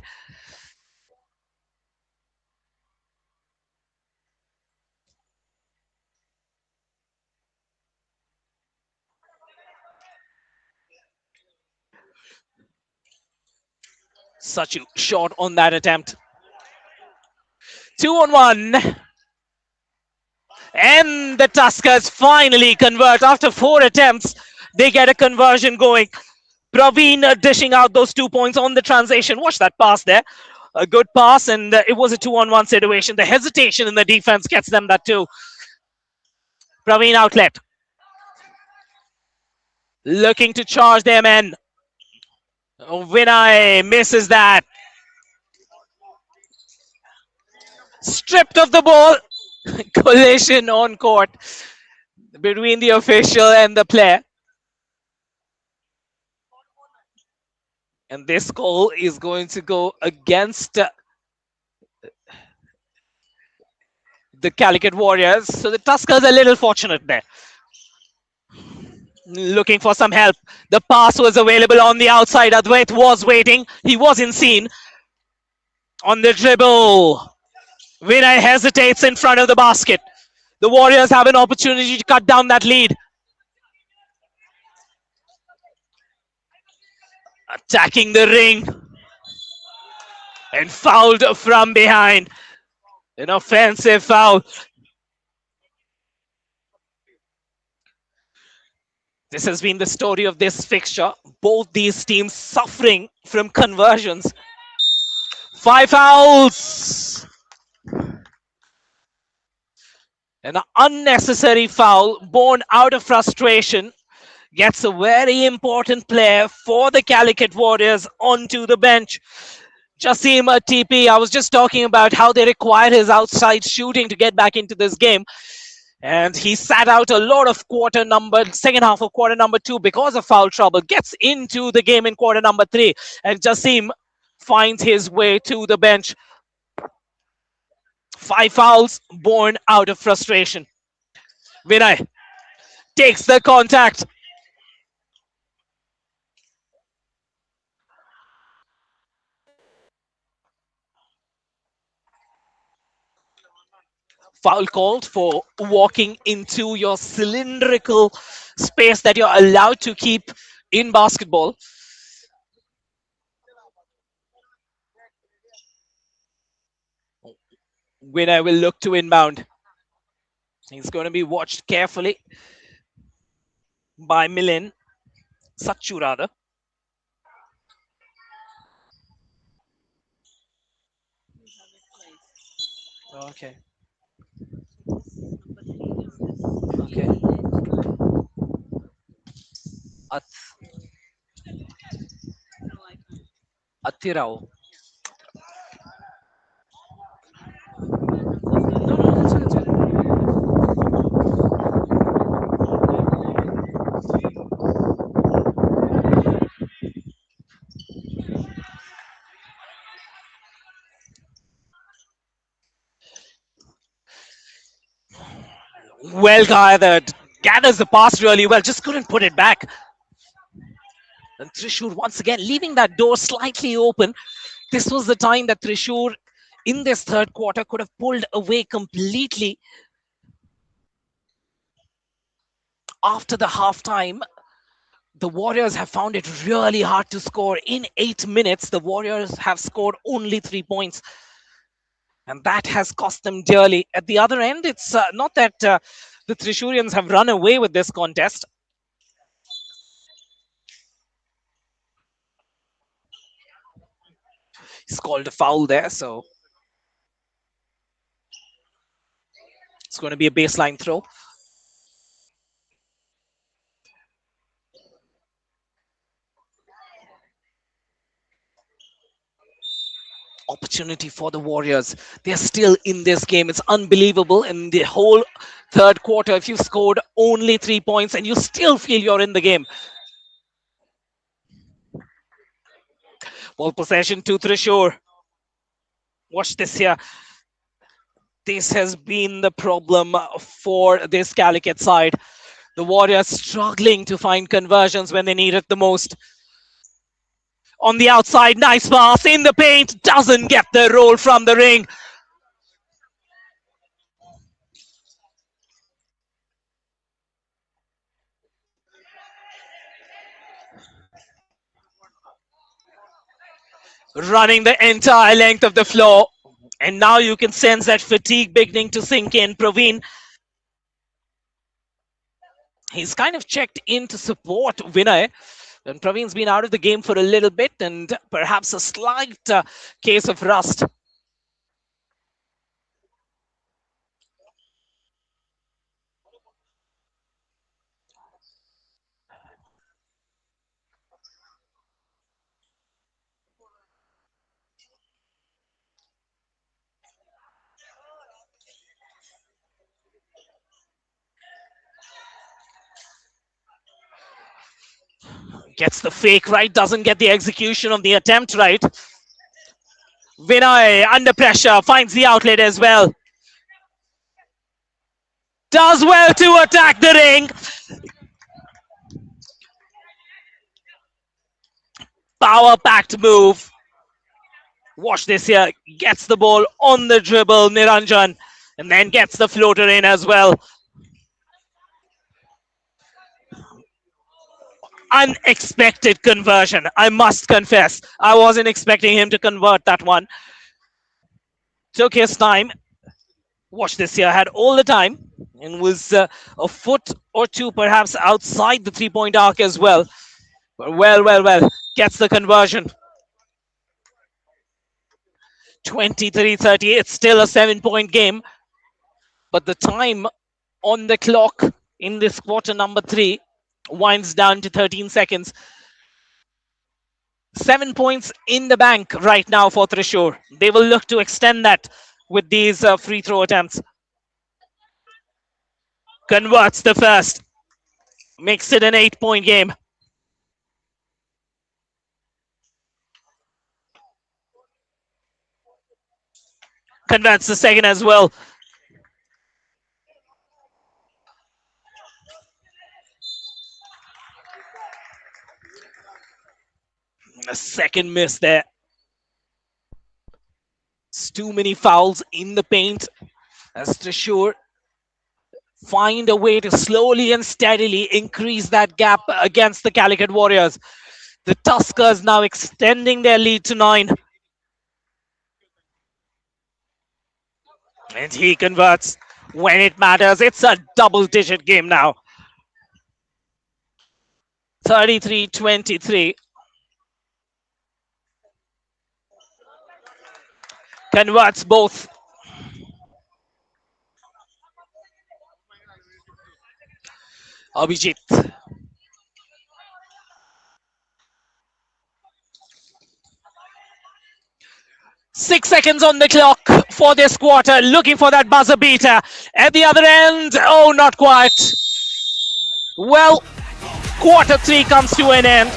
Sachu short on that attempt. 2-on-1. And the Tuskers finally convert. After 4 attempts, they get a conversion going. Praveen dishing out those 2 points on the transition. Watch that pass there. A good pass, and it was a 2-on-1 situation. The hesitation in the defense gets them that too. Praveen outlet. Looking to charge their men. Vinay misses that. Stripped of the ball. Collision on court between the official and the player. And this goal is going to go against the Calicut Warriors. So the Tuskers are a little fortunate there. Looking for some help. The pass was available on the outside. Advait was waiting. He wasn't seen. On the dribble. Vinay hesitates in front of the basket. The Warriors have an opportunity to cut down that lead. attacking the ring and fouled from behind. An offensive foul. This has been the story of this fixture. Both these teams suffering from conversions. 5 fouls. An unnecessary foul born out of frustration gets a very important player for the Calicut Warriors onto the bench. Jasim TP, I was just talking about how they require his outside shooting to get back into this game. And he sat out a lot of second half of quarter number 2 because of foul trouble. Gets into the game in quarter number 3. And Jasim finds his way to the bench. 5 fouls born out of frustration. Vinay takes the contact. Foul called for walking into your cylindrical space that you're allowed to keep in basketball. Winner will look to inbound. He's going to be watched carefully by Milin. Sachu rather. Okay. Okay. Atirao. No, that's okay, that's okay. Well gathered. Gathers the pass really well. Just couldn't put it back. And Thrissur once again leaving that door slightly open. This was the time that Thrissur in this third quarter could have pulled away completely. After the halftime, the Warriors have found it really hard to score. In 8 minutes, the Warriors have scored only 3 points. And that has cost them dearly. At the other end, it's not that the Thrissurians have run away with this contest. He's called a foul there, so it's going to be a baseline throw. Opportunity for the Warriors. They're still in this game. It's unbelievable. In the whole third quarter, if you scored only 3 points and you still feel you're in the game. Ball possession to Thrissur. Watch this here. This has been the problem for this Calicut side. The Warriors struggling to find conversions when they need it the most. On the outside, nice pass in the paint. Doesn't get the roll from the ring. Running the entire length of the floor. And now you can sense that fatigue beginning to sink in. Praveen, he's kind of checked in to support Vinay. And Praveen's been out of the game for a little bit and perhaps a slight case of rust. Gets the fake right, doesn't get the execution of the attempt right. Vinay under pressure, finds the outlet as well. Does well to attack the ring. Power-packed move. Watch this here. Gets the ball on the dribble, Niranjan, and then gets the floater in as well. Unexpected conversion, I must confess. I wasn't expecting him to convert that one. Took his time. Watch this here, had all the time and was a foot or two perhaps outside the 3-point arc as well. But well, gets the conversion. 23-30, it's still a 7-point game. But the time on the clock in this quarter number 3 winds down to 13 seconds. 7 points in the bank right now for Thrissur. They will look to extend that with these free throw attempts. Converts the first. Makes it an 8-point game. Converts the second as well. A second miss there. It's too many fouls in the paint as Thrissur find a way to slowly and steadily increase that gap against the Calicut Warriors. The Tuskers now extending their lead to 9. And he converts when it matters. It's a double-digit game now. 33-23. Converts both. Abhijit. 6 seconds on the clock for this quarter. Looking for that buzzer beater. At the other end, oh, not quite. Well, quarter 3 comes to an end.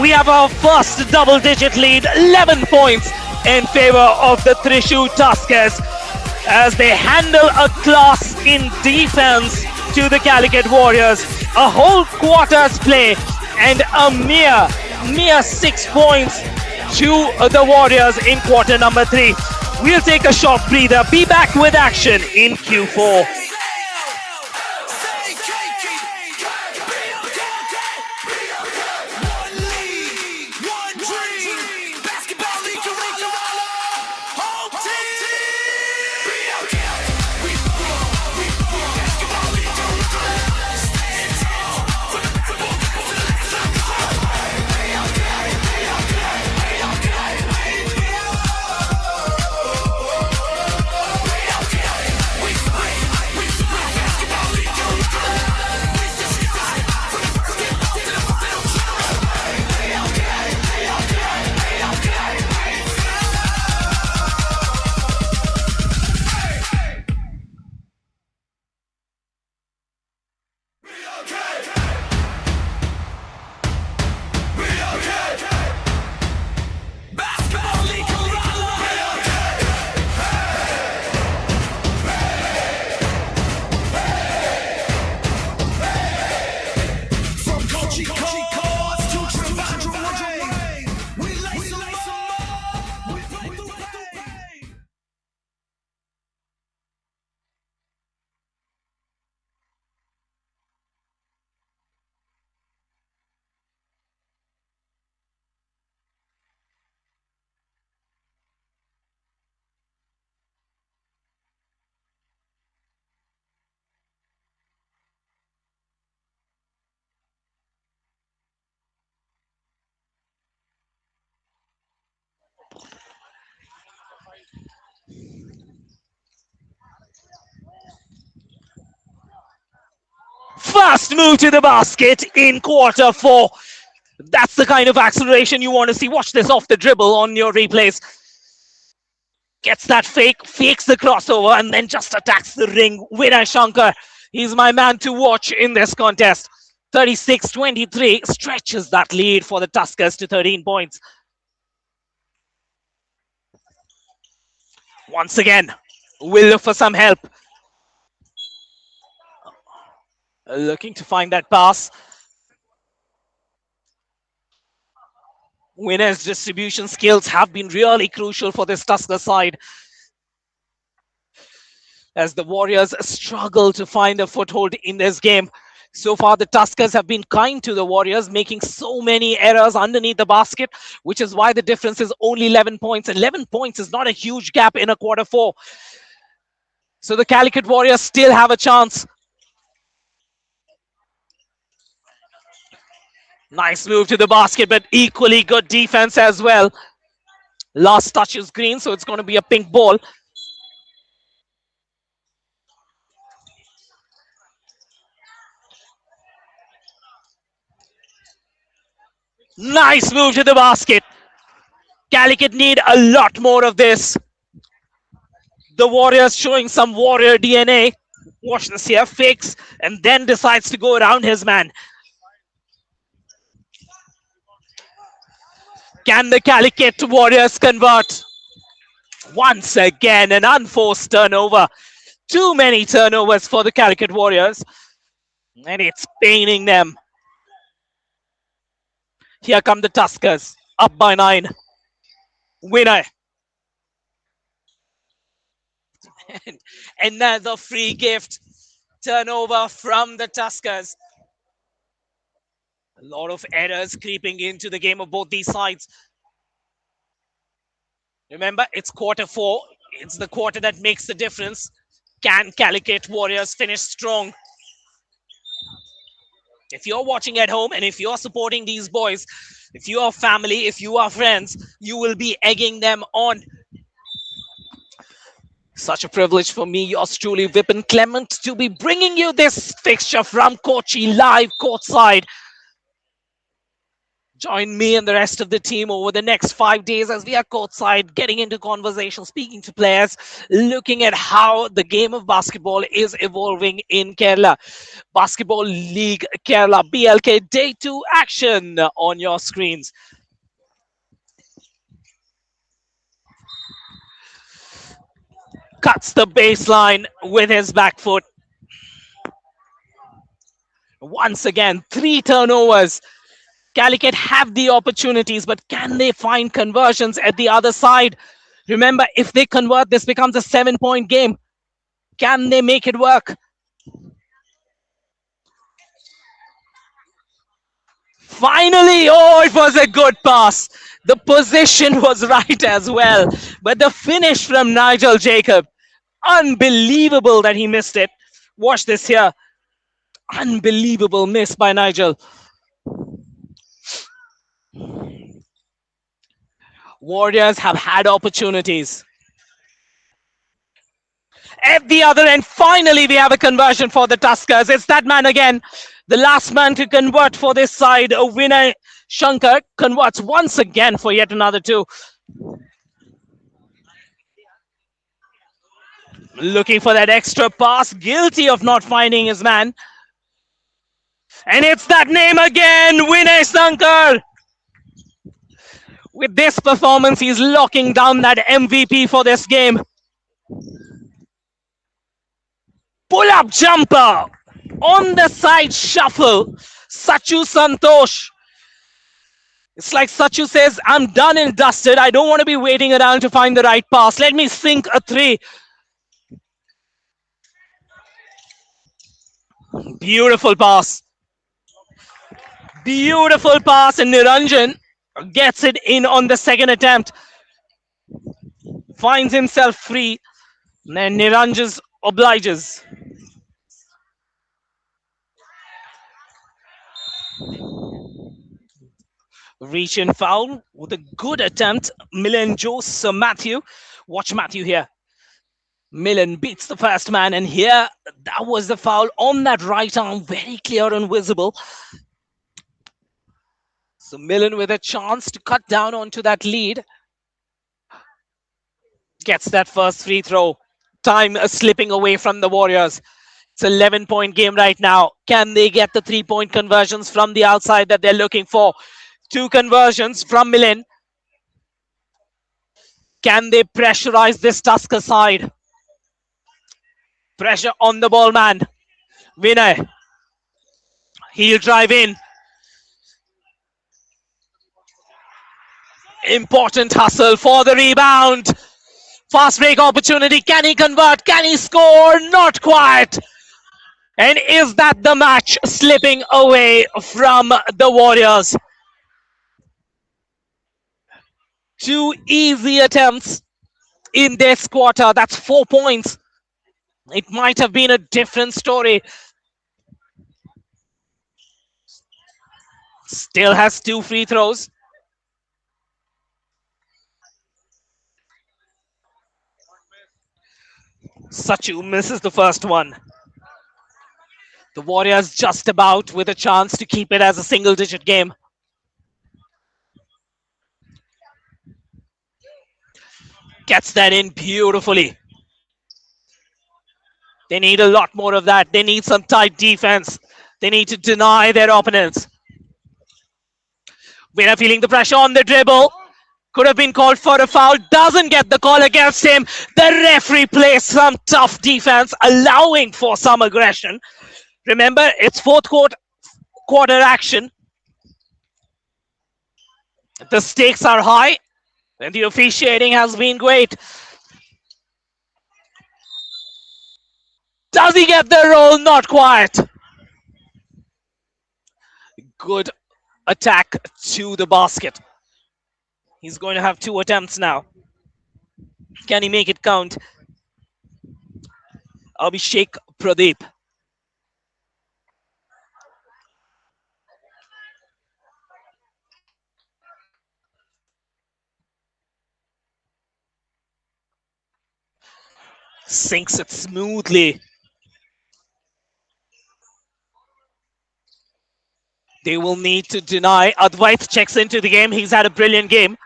We have our first double-digit lead, 11 points in favor of the Thrissur Tuskers as they handle a class in defense to the Calicut Warriors. A whole quarter's play and a mere 6 points to the Warriors in quarter number 3. We'll take a short breather, be back with action in Q4. Fast move to the basket in quarter 4. That's the kind of acceleration you want to see. Watch this off the dribble on your replays. Gets that fake, fakes the crossover, and then just attacks the ring. Vinay Shankar, he's my man to watch in this contest. 36-23 stretches that lead for the Tuskers to 13 points. Once again, we'll look for some help. Looking to find that pass. Winner's distribution skills have been really crucial for this Tusker side as the Warriors struggle to find a foothold in this game. So far, the Tuskers have been kind to the Warriors, making so many errors underneath the basket, which is why the difference is only 11 points. 11 points is not a huge gap in a quarter four. So the Calicut Warriors still have a chance. Nice move to the basket, but equally good defense as well. Last touch is green, so it's going to be a pink ball. Nice move to the basket. Calicut need a lot more of this. The Warriors showing some Warrior DNA. Watch this here, fakes, and then decides to go around his man. Can the Calicut Warriors convert? Once again, an unforced turnover. Too many turnovers for the Calicut Warriors. And it's paining them. Here come the Tuskers, up by 9. Winner. And another free gift. Turnover from the Tuskers. A lot of errors creeping into the game of both these sides. Remember, it's quarter four. It's the quarter that makes the difference. Can Calicut Warriors finish strong? If you're watching at home and if you're supporting these boys, if you are family, if you are friends, you will be egging them on. Such a privilege for me, yours truly, Vipin Clement, to be bringing you this fixture from Kochi live courtside. Join me and the rest of the team over the next 5 days as we are courtside, getting into conversation, speaking to players, looking at how the game of basketball is evolving in Kerala. Basketball League Kerala, BLK Day 2 action on your screens. Cuts the baseline with his back foot. Once again, 3 turnovers. Calicut have the opportunities, but can they find conversions at the other side? Remember, if they convert, this becomes a 7-point game. Can they make it work? Finally, oh, it was a good pass. The position was right as well, but the finish from Nigel Jacob, unbelievable that he missed it. Watch this here. Unbelievable miss by Nigel. Warriors have had opportunities. At the other end, finally we have a conversion for the Tuskers. It's that man again, the last man to convert for this side. A winner, Shankar, converts once again for yet another 2. Looking for that extra pass, guilty of not finding his man. And it's that name again, Vinay Shankar. With this performance, he's locking down that MVP for this game. Pull-up jumper on the side shuffle. Sachu Santosh. It's like Sachu says, I'm done and dusted. I don't want to be waiting around to find the right pass. Let me sink a 3. Beautiful pass. Beautiful pass, and Niranjan gets it in on the second attempt. Finds himself free. And Niranjan obliges. Reach in foul with a good attempt. Milan Jose Matthew. Watch Matthew here. Milan beats the first man, and here that was the foul on that right arm, very clear and visible. So Milan with a chance to cut down onto that lead. Gets that first free throw. Time slipping away from the Warriors. It's an 11-point game right now. Can they get the 3-point conversions from the outside that they're looking for? 2 conversions from Milan. Can they pressurize this Tusker side? Pressure on the ball man. Vinay. He'll drive in. Important hustle for the rebound. Fast break opportunity. Can he convert? Can he score? Not quite. And is that the match slipping away from the Warriors? Two easy attempts in this quarter. That's 4 points. It might have been a different story. Still has 2 free throws. Sachu misses the first one. The Warriors just about with a chance to keep it as a single digit game. Gets that in beautifully. They need a lot more of that. They need some tight defense. They need to deny their opponents. Winner feeling the pressure on the dribble. Could have been called for a foul. Doesn't get the call against him. The referee plays some tough defense, allowing for some aggression. Remember, it's fourth quarter action. The stakes are high, and the officiating has been great. Does he get the roll? Not quite. Good attack to the basket. He's going to have 2 attempts now. Can he make it count? Abhishek Pradeep. Sinks it smoothly. They will need to deny. Advait checks into the game. He's had a brilliant game.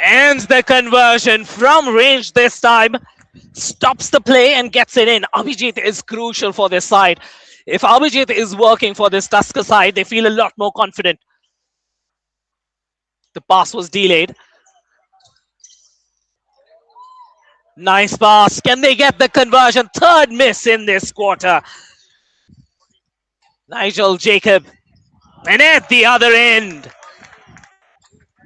Ends the conversion from range this time. Stops the play and gets it in. Abhijit is crucial for this side. If Abhijit is working for this Tusker side, they feel a lot more confident. The pass was delayed. Nice pass. Can they get the conversion? Third miss in this quarter. Nigel Jacob. And at the other end,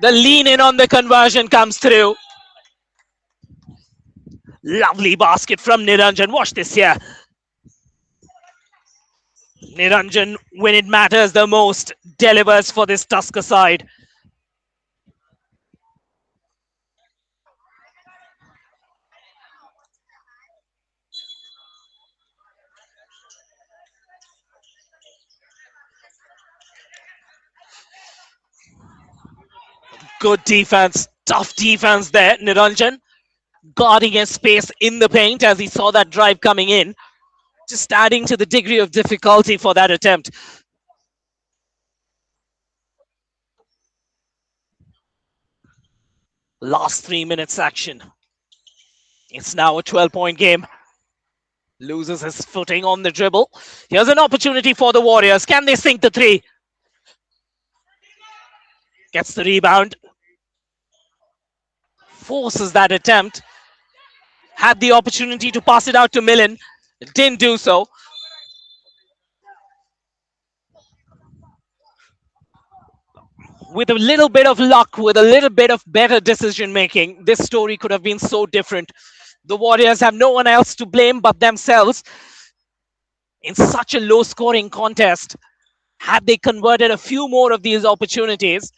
the lean in on the conversion comes through. Lovely basket from Niranjan. Watch this here. Niranjan, when it matters the most, delivers for this Tusker side. Good defense, tough defense there, Niranjan. Guarding his space in the paint as he saw that drive coming in. Just adding to the degree of difficulty for that attempt. Last 3 minutes action. It's now a 12-point game. Loses his footing on the dribble. Here's an opportunity for the Warriors. Can they sink the 3? Gets the rebound. Forces that attempt. Had the opportunity to pass it out to Millen. Didn't do so. With a little bit of luck, with a little bit of better decision making, this story could have been so different. The Warriors have no one else to blame but themselves. In such a low scoring contest, had they converted a few more of these opportunities,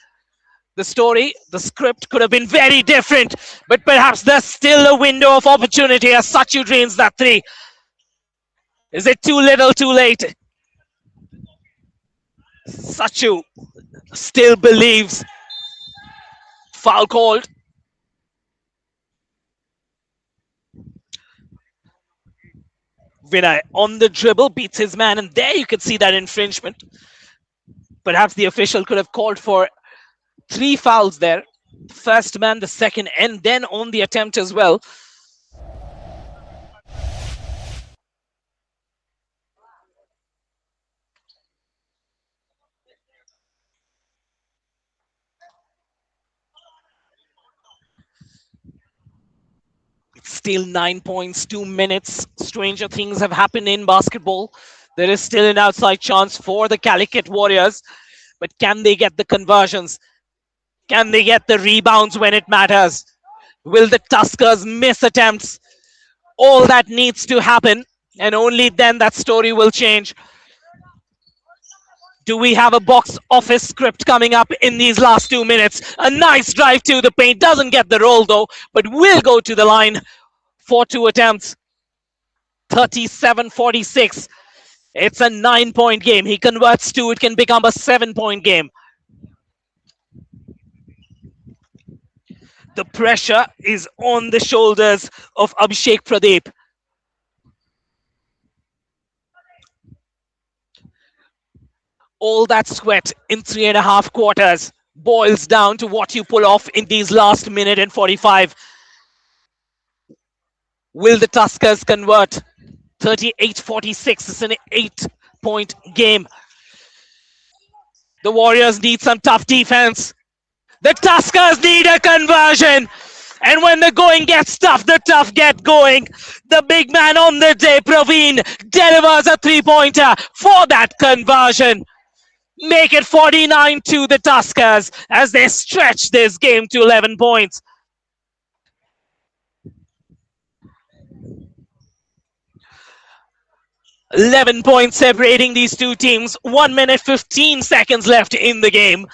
the story, the script could have been very different. But perhaps there's still a window of opportunity as Sachu drains that 3. Is it too little, too late? Sachu still believes. Foul called. Vinay on the dribble beats his man, and there you can see that infringement. Perhaps the official could have called for 3 fouls there. First man, the second, and then on the attempt as well. Still 9 points, 2 minutes. Stranger things have happened in basketball. There is still an outside chance for the Calicut Warriors. But can they get the conversions? Can they get the rebounds when it matters? Will the Tuskers miss attempts? All that needs to happen, and only then that story will change. Do we have a box office script coming up in these last 2 minutes? A nice drive to the paint. Doesn't get the roll though, but will go to the line for 2 attempts. 37-46. It's a 9-point game. He converts two, it can become a 7-point game. The pressure is on the shoulders of Abhishek Pradeep. All that sweat in 3.5 quarters boils down to what you pull off in these last minute and 45. Will the Tuskers convert? 38-46. It's an 8-point game. The Warriors need some tough defense. The Tuskers need a conversion. And when the going gets tough, the tough get going. The big man on the day, Praveen, delivers a 3-pointer for that conversion. Make it 49 to the Tuskers as they stretch this game to 11 points. "11 points separating these two teams. 1 minute 15 seconds left in the game.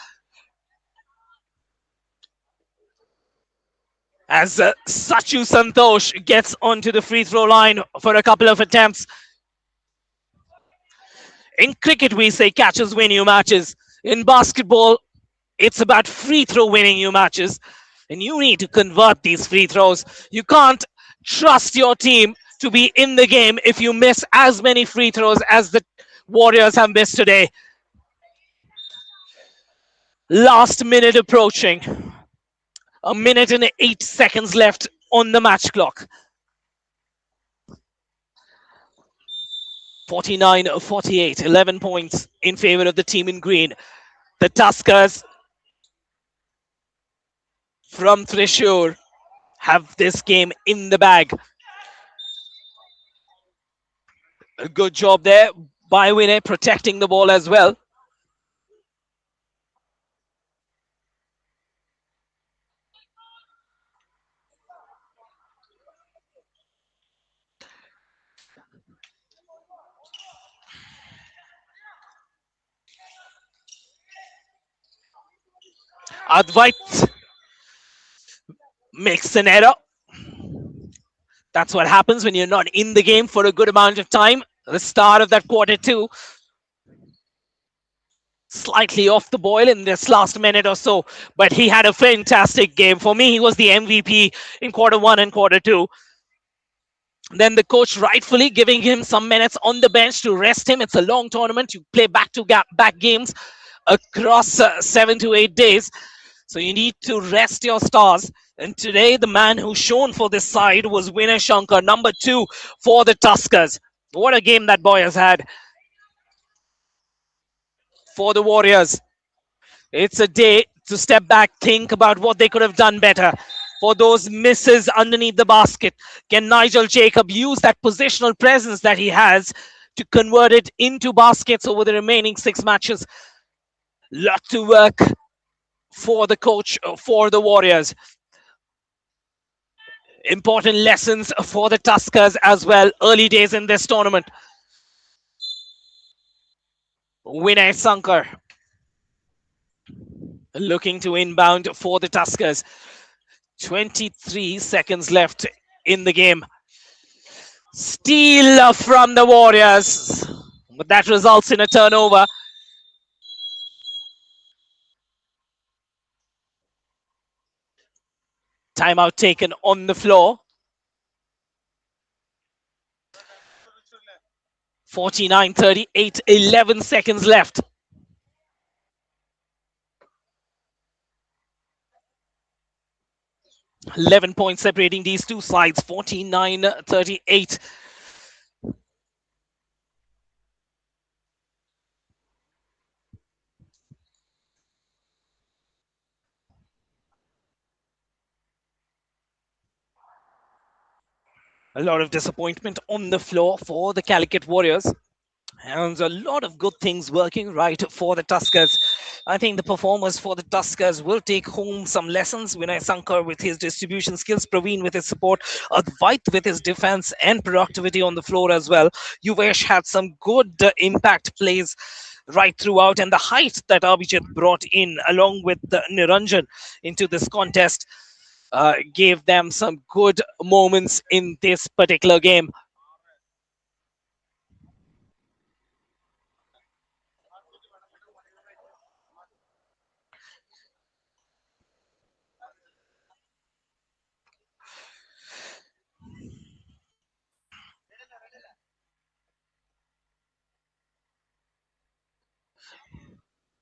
As Sachu Santosh gets onto the free throw line for a couple of attempts. In cricket, we say catches win you matches. In basketball, it's about free throw winning you matches. And you need to convert these free throws. You can't trust your team to be in the game if you miss as many free throws as the Warriors have missed today. Last minute approaching. 1 minute and 8 seconds left on the match clock. 49-48, 11 points in favor of the team in green. The Tuskers from Thrissur have this game in the bag. A good job there by Vinay, protecting the ball as well. Advait makes an error. That's what happens when you're not in the game for a good amount of time. The start of that quarter two. Slightly off the boil in this last minute or so, but he had a fantastic game. For me, he was the MVP in quarter one and quarter two. Then the coach rightfully giving him some minutes on the bench to rest him. It's a long tournament. You play back games across 7 to 8 days. So you need to rest your stars. And today, the man who shone for this side was Vinay Shankar, number 2 for the Tuskers. What a game that boy has had. For the Warriors, it's a day to step back, think about what they could have done better. For those misses underneath the basket, can Nigel Jacob use that positional presence that he has to convert it into baskets over the remaining 6 matches? Lot to work for the coach, for the Warriors. Important lessons for the Tuskers as well. Early days in this tournament. Vinay Shankar looking to inbound for the Tuskers. 23 seconds left in the game. Steal from the Warriors, but that results in a turnover. Timeout taken on the floor. 49-38, 11 seconds left. "11 points separating these two sides, 49-38. A lot of disappointment on the floor for the Calicut Warriors. And a lot of good things working right for the Tuskers. I think the performers for the Tuskers will take home some lessons. Vinay Sankar with his distribution skills, Praveen with his support, Advait with his defense and productivity on the floor as well. Yuvesh had some good impact plays right throughout, and the height that Abhijit brought in along with Niranjan into this contest gave them some good moments in this particular game.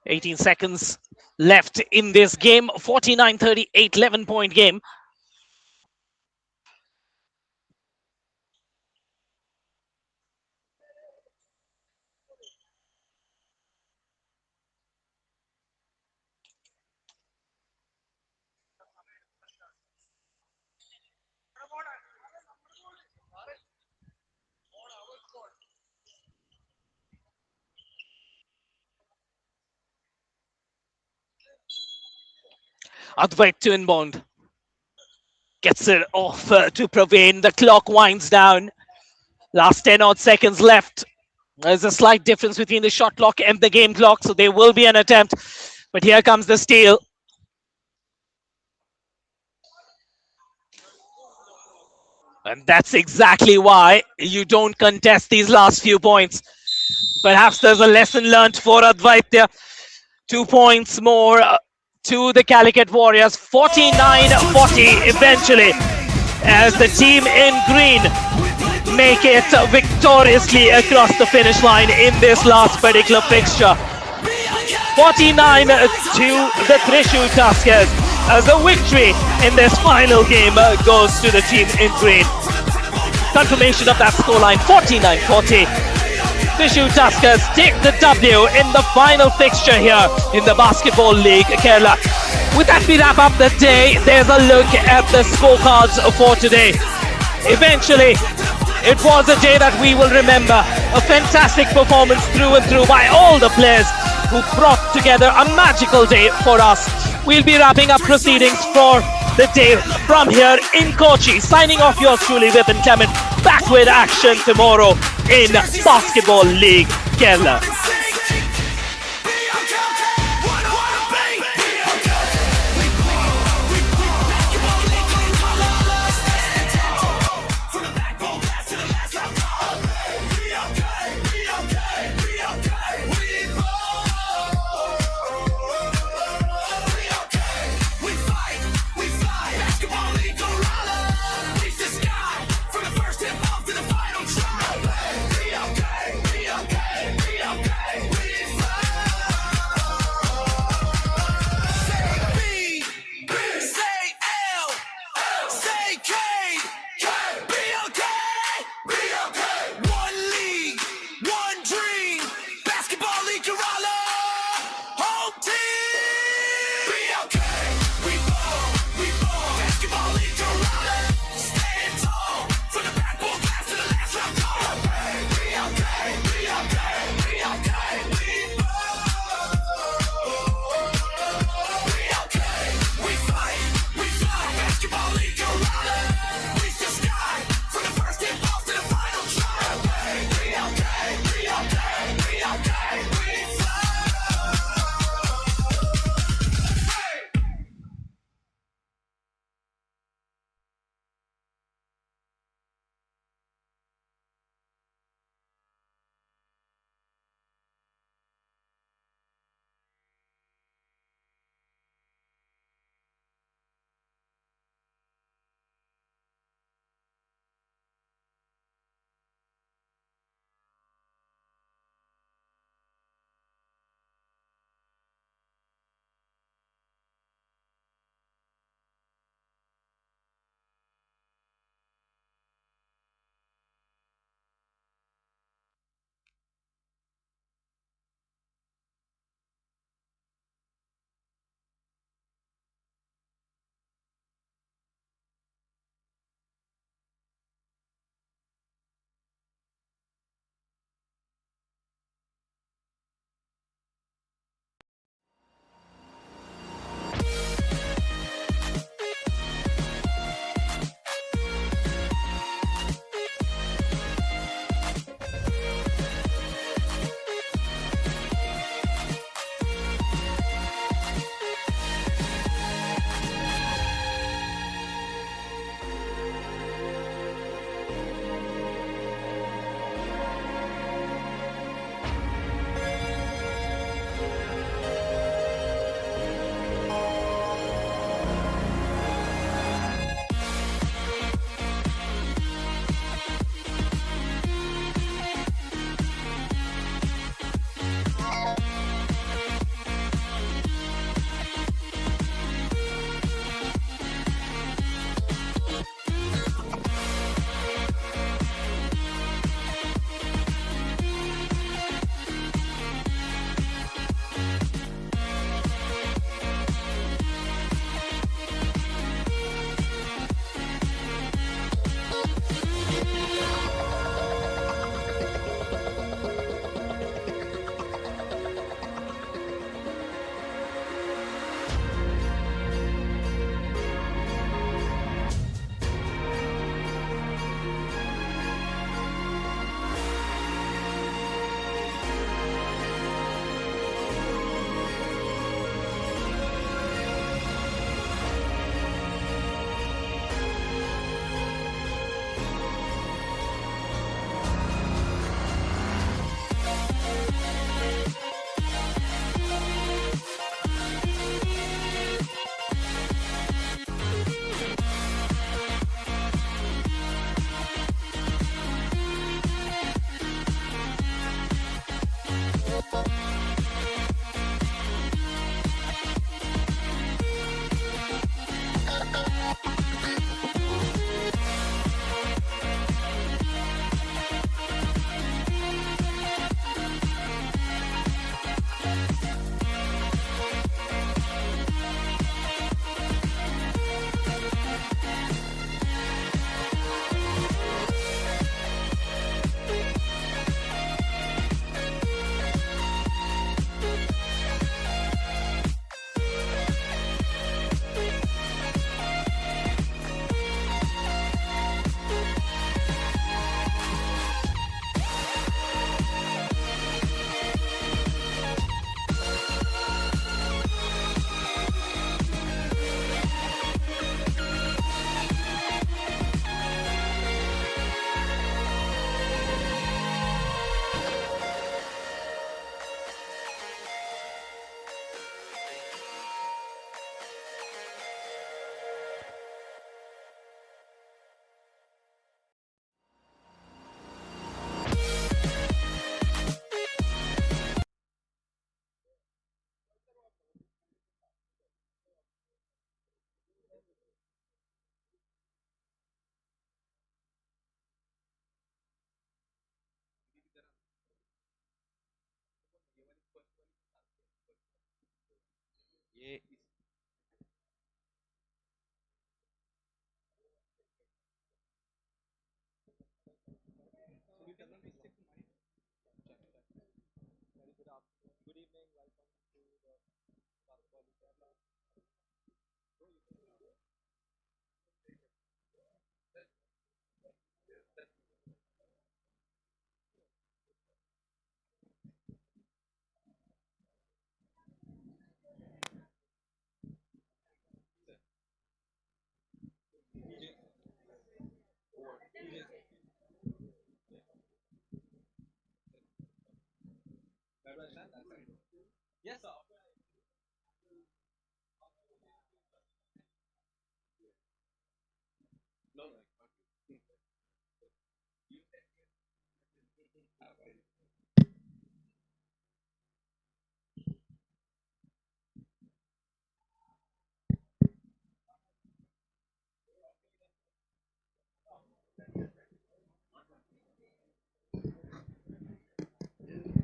Eighteen seconds left in this game. 49-38, 11-point game. Advait to inbound. Gets it off to Praveen. The clock winds down. Last 10 odd seconds left. There's a slight difference between the shot clock and the game clock, so there will be an attempt. But here comes the steal. And that's exactly why you don't contest these last few points. Perhaps there's a lesson learned for Advaitya. 2 points more to the Calicut Warriors. 49-40 eventually, as the team in green make it victoriously across the finish line in this last particular fixture. 49 to the Thrissur Tuskers, as the victory in this final game goes to the team in green. Confirmation of that scoreline, 49-40. Thrissur Tuskers take the W in the final fixture here in the Basketball League Kerala. With that, we wrap up the day. There's a look at the scorecards for today. Eventually, it was a day that we will remember. A fantastic performance through and through by all the players who brought together a magical day for us. We'll be wrapping up proceedings for the day from here in Kochi. Signing off, yours truly, Vipin Clement. Back with action tomorrow in Basketball League Kerala. Okay.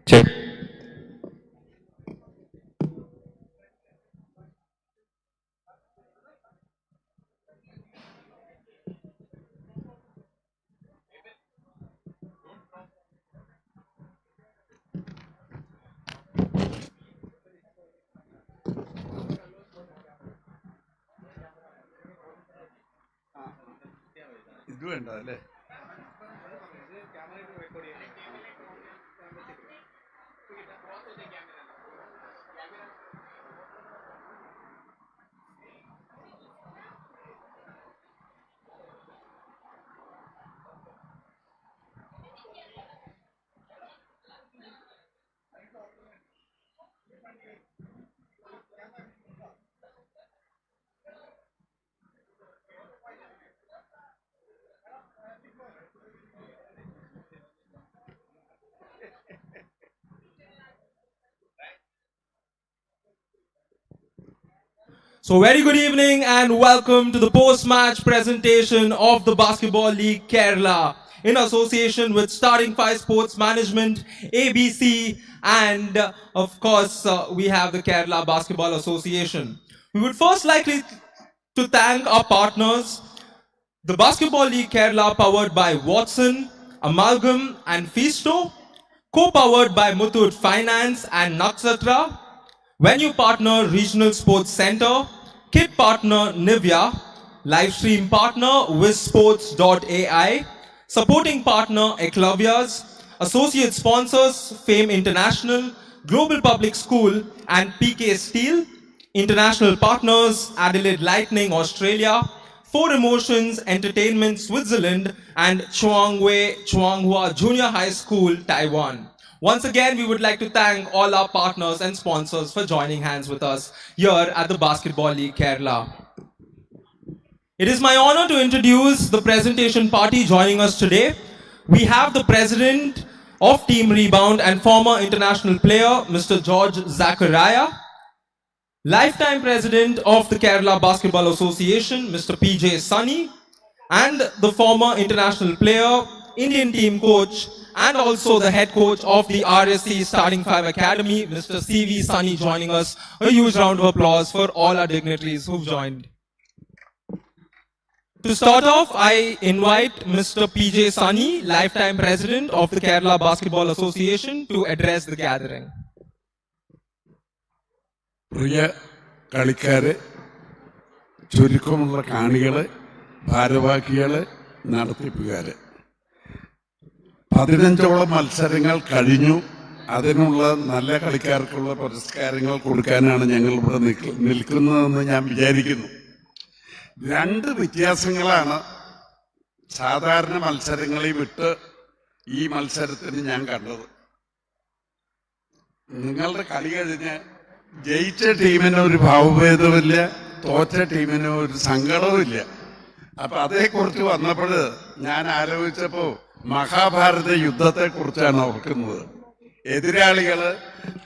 Check. ഇത് വേണ്ട അല്ലേ? So very good evening and welcome to the post-match presentation of the Basketball League Kerala in association with Starting 5 Sports Management, ABC, and of course we have the Kerala Basketball Association. We would first like to thank our partners, the Basketball League Kerala powered by Watson, Amalgam and Fisto, co-powered by Muthoot Finance and Nakshatra, Venue partner Regional Sports Center, kit partner Nivea, livestream partner wizsports.ai, supporting partner Eclavias, associate sponsors Fame International, Global Public School and PK Steel, international partners Adelaide Lightning Australia, Four Emotions Entertainment Switzerland and Chuanghua Junior High School Taiwan. Once again, we would like to thank all our partners and sponsors for joining hands with us here at the Basketball League Kerala. It is my honor to introduce the presentation party joining us today. We have the president of Team Rebound and former international player, Mr. George Zachariah, lifetime president of the Kerala Basketball Association, Mr. PJ Sunny, and the former international player, Indian team coach, and also the head coach of the RSC Starting 5 Academy, Mr. CV Sunny, joining us. A huge round of applause for all our dignitaries who've joined. To start off, I invite Mr. PJ Sunny, lifetime president of the Kerala Basketball Association, to address the gathering. പ്രിയ കളിക്കാരെ, ചുരുക്കമുള്ള കാണികളെ, ഭാരവാഹികളെ, നടത്തിപ്പുകാരെ, 15ഓളം മത്സരങ്ങൾ കഴിഞ്ഞു. അതിനുള്ള നല്ല കളിക്കാർക്കുള്ള പുരസ്കാരങ്ങൾ കൊടുക്കാനാണ് ഞങ്ങൾ ഇവിടെ നിൽക്കുന്നതെന്ന് ഞാൻ വിചാരിക്കുന്നു. രണ്ട് വ്യത്യാസങ്ങളാണ് സാധാരണ മത്സരങ്ങളെ വിട്ട് ഈ മത്സരത്തിന് ഞാൻ കണ്ടത്. നിങ്ങളുടെ കളി കഴിഞ്ഞ് ജയിച്ച ടീമിന് ഒരു ഭാവഭേദമില്ല, തോറ്റ ടീമിന് ഒരു സങ്കടവും ഇല്ല. അപ്പൊ അതേക്കുറിച്ച് വന്നപ്പോൾ ഞാൻ ആലോചിച്ചപ്പോ മഹാഭാരത യുദ്ധത്തെക്കുറിച്ചാണ് ഓർക്കുന്നത്. എതിരാളികള്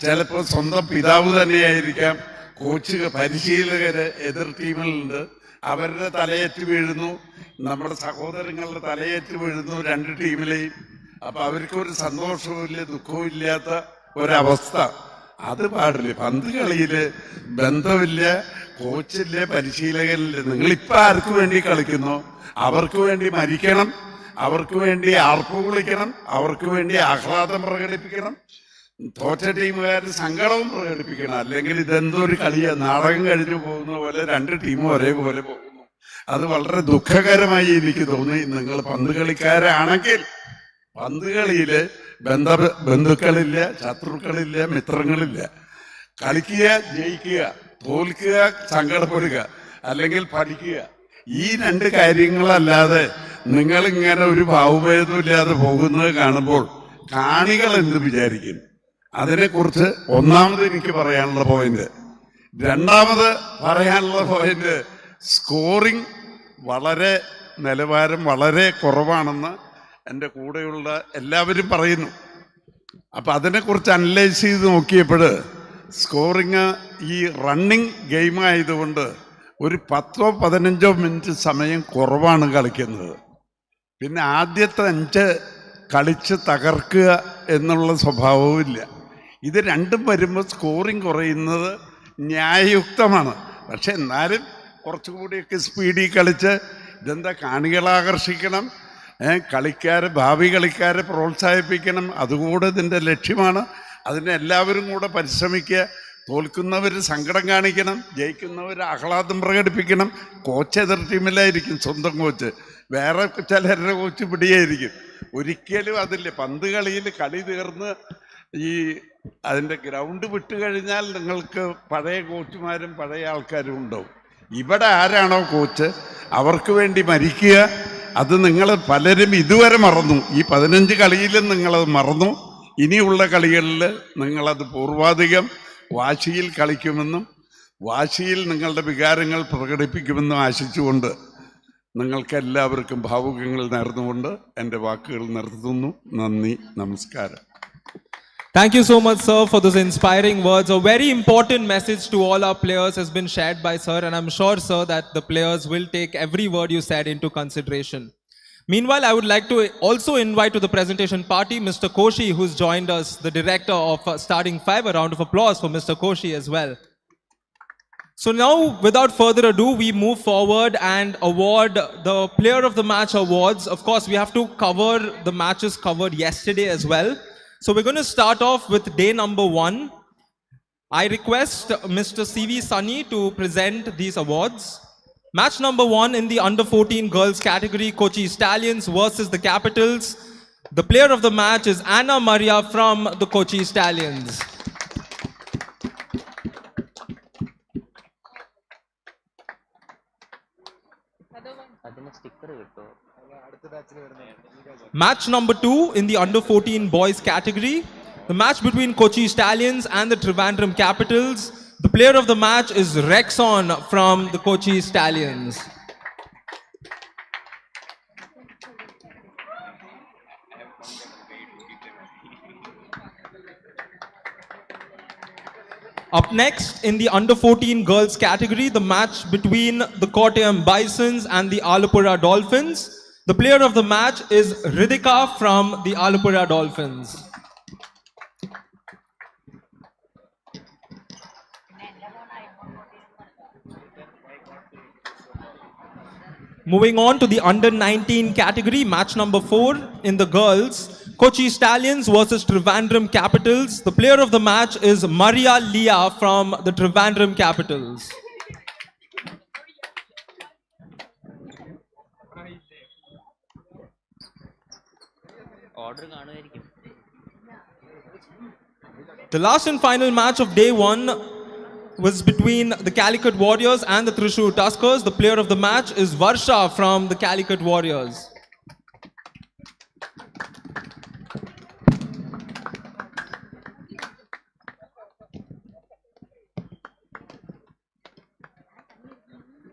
ചിലപ്പോൾ സ്വന്തം പിതാവ് തന്നെയായിരിക്കാം, കോച്ച് പരിശീലകര് എതിർ ടീമിലുണ്ട്, അവരുടെ തലയേറ്റ് വീഴുന്നു, നമ്മുടെ സഹോദരങ്ങളുടെ തലയേറ്റ് വീഴുന്നു രണ്ട് ടീമിലെയും. അപ്പൊ അവർക്കൊരു സന്തോഷവും ഇല്ല, ദുഃഖവും ഇല്ലാത്ത ഒരവസ്ഥ. അത് പാടില്ല. പന്ത് കളിയില് ബന്ധമില്ല, കോച്ചില്ല, പരിശീലകനില്ല. നിങ്ങളിപ്പോ ആർക്ക് വേണ്ടി കളിക്കുന്നു? അവർക്ക് വേണ്ടി മരിക്കണം, അവർക്ക് വേണ്ടി ആർപ്പ് വിളിക്കണം, അവർക്ക് വേണ്ടി ആഹ്ലാദം പ്രകടിപ്പിക്കണം, തോറ്റ ടീമുകാർ സങ്കടവും പ്രകടിപ്പിക്കണം. അല്ലെങ്കിൽ ഇതെന്തൊരു കളിയാ, നാടകം കഴിഞ്ഞു പോകുന്ന പോലെ രണ്ട് ടീമും ഒരേപോലെ പോകുന്നു. അത് വളരെ ദുഃഖകരമായി എനിക്ക് തോന്നി. നിങ്ങൾ പന്ത് കളിക്കാരാണെങ്കിൽ പന്ത് കളിയില് ബന്ധുക്കളില്ല, ശത്രുക്കളില്ല, മിത്രങ്ങളില്ല. കളിക്കുക, ജയിക്കുക, തോൽക്കുക, സങ്കടപ്പെടുക, അല്ലെങ്കിൽ പഠിക്കുക. ഈ രണ്ട് കാര്യങ്ങളല്ലാതെ നിങ്ങൾ ഇങ്ങനെ ഒരു ഭാവഭേദമില്ലാതെ പോകുന്നത് കാണുമ്പോൾ കാണികൾ എന്ത് വിചാരിക്കും? അതിനെക്കുറിച്ച് ഒന്നാമത് എനിക്ക് പറയാനുള്ള പോയിന്റ്. രണ്ടാമത് പറയാനുള്ള പോയിന്റ്, സ്കോറിംഗ് വളരെ നിലവാരം വളരെ കുറവാണെന്ന് എൻ്റെ കൂടെയുള്ള എല്ലാവരും പറയുന്നു. അപ്പം അതിനെക്കുറിച്ച് അനലൈസ് ചെയ്ത് നോക്കിയപ്പോൾ സ്കോറിങ് ഈ റണ്ണിങ് ഗെയിം ആയതുകൊണ്ട് ഒരു 10-15 മിനിറ്റ് സമയം കുറവാണ് കളിക്കുന്നത്. പിന്നെ ആദ്യത്തെ 5 കളിച്ച് തകർക്കുക എന്നുള്ള സ്വഭാവവും ഇല്ല. ഇത് രണ്ടും വരുമ്പോൾ സ്കോറിങ് കുറയുന്നത് ന്യായയുക്തമാണ്. പക്ഷെ എന്നാലും കുറച്ചുകൂടിയൊക്കെ സ്പീഡിൽ കളിച്ച് ഇതെന്താ കാണികളെ ആകർഷിക്കണം, ഭാവി കളിക്കാരെ പ്രോത്സാഹിപ്പിക്കണം. അതുകൂടെ ഇതിൻ്റെ ലക്ഷ്യമാണ്. അതിന് എല്ലാവരും കൂടെ പരിശ്രമിക്കുക. തോൽക്കുന്നവർ സങ്കടം കാണിക്കണം, ജയിക്കുന്നവർ ആഹ്ലാദം പ്രകടിപ്പിക്കണം. കോച്ച് എതിർ ടീമിലായിരിക്കും, സ്വന്തം കോച്ച്. വേറെ ചിലരുടെ കോച്ച് പിടിയായിരിക്കും. ഒരിക്കലും അതില്ല. പന്ത് കളിയിൽ കളി തീർന്ന് ഈ അതിൻ്റെ ഗ്രൗണ്ട് വിട്ട് കഴിഞ്ഞാൽ നിങ്ങൾക്ക് പഴയ കോച്ചുമാരും പഴയ ആൾക്കാരും ഉണ്ടാവും. ഇവിടെ ആരാണോ കോച്ച് അവർക്ക് വേണ്ടി മരിക്കുക. അത് നിങ്ങൾ പലരും ഇതുവരെ മറന്നു. ഈ 15 കളിയിലും നിങ്ങളത് മറന്നു. ഇനിയുള്ള കളികളിൽ നിങ്ങളത് പൂർവാധികം വാശിയിൽ കളിക്കുമെന്നും വാശിയിൽ നിങ്ങളുടെ വികാരങ്ങൾ പ്രകടിപ്പിക്കുമെന്നും ആശിച്ചുകൊണ്ട് നിങ്ങൾക്ക് എല്ലാവർക്കും ഭാവുകങ്ങൾ നേർന്നുകൊണ്ട് എൻ്റെ വാക്കുകൾ നിർത്തുന്നു. നന്ദി, നമസ്കാരം. Thank you so much, sir, for those inspiring words. A very important message to all our players has been shared by sir, and I'm sure, sir, that the players will take every word you said into consideration. Meanwhile, I would like to also invite to the presentation party Mr. Koshi, who's joined us, the director of Starting 5. A round of applause for Mr. Koshi as well. So now, without further ado, we move forward and award the Player of the Match awards. Of course, we have to cover the matches covered yesterday as well. So we're going to start off with day number 1. I request Mr. CV Sunny to present these awards. Match number 1 in the under 14 girls category, Kochi Stallions versus the Capitals. The player of the match is Anna Maria from the Kochi Stallions. Match number 2 in the under 14 boys category. The match between Kochi Stallions and the Trivandrum Capitals. The player of the match is Rexon from the Kochi Stallions. Up next in the under 14 girls category, the match between the Kottayam Bisons and the Alapura Dolphins. The player of the match is Ridhika from the Alapura Dolphins. Moving on to the under 19 category, match number 4 in the girls, Kochi Stallions versus Trivandrum Capitals. The player of the match is Maria Leah from the Trivandrum Capitals. The last and final match of day 1 was between the Calicut Warriors and the Thrissur Tuskers. The player of the match is Varsha from the Calicut Warriors.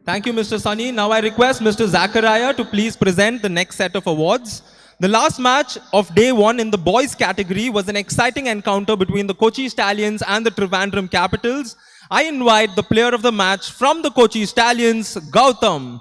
Thank you, Mr. Sunny. Now I request Mr. Zachariah to please present the next set of awards. The last match of day 1 in the boys category was an exciting encounter between the Kochi Stallions and the Trivandrum Capitals. I invite the player of the match from the Kochi Stallions, Gautam.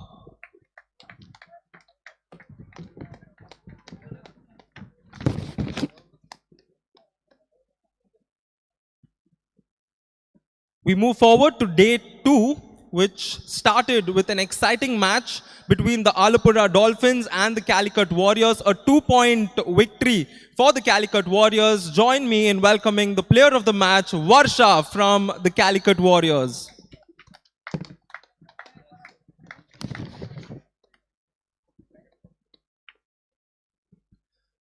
We move forward to day 2, which started with an exciting match between the Alapura Dolphins and the Calicut Warriors, a 2-point victory for the Calicut Warriors. Join me in welcoming the player of the match, Varsha from the Calicut Warriors.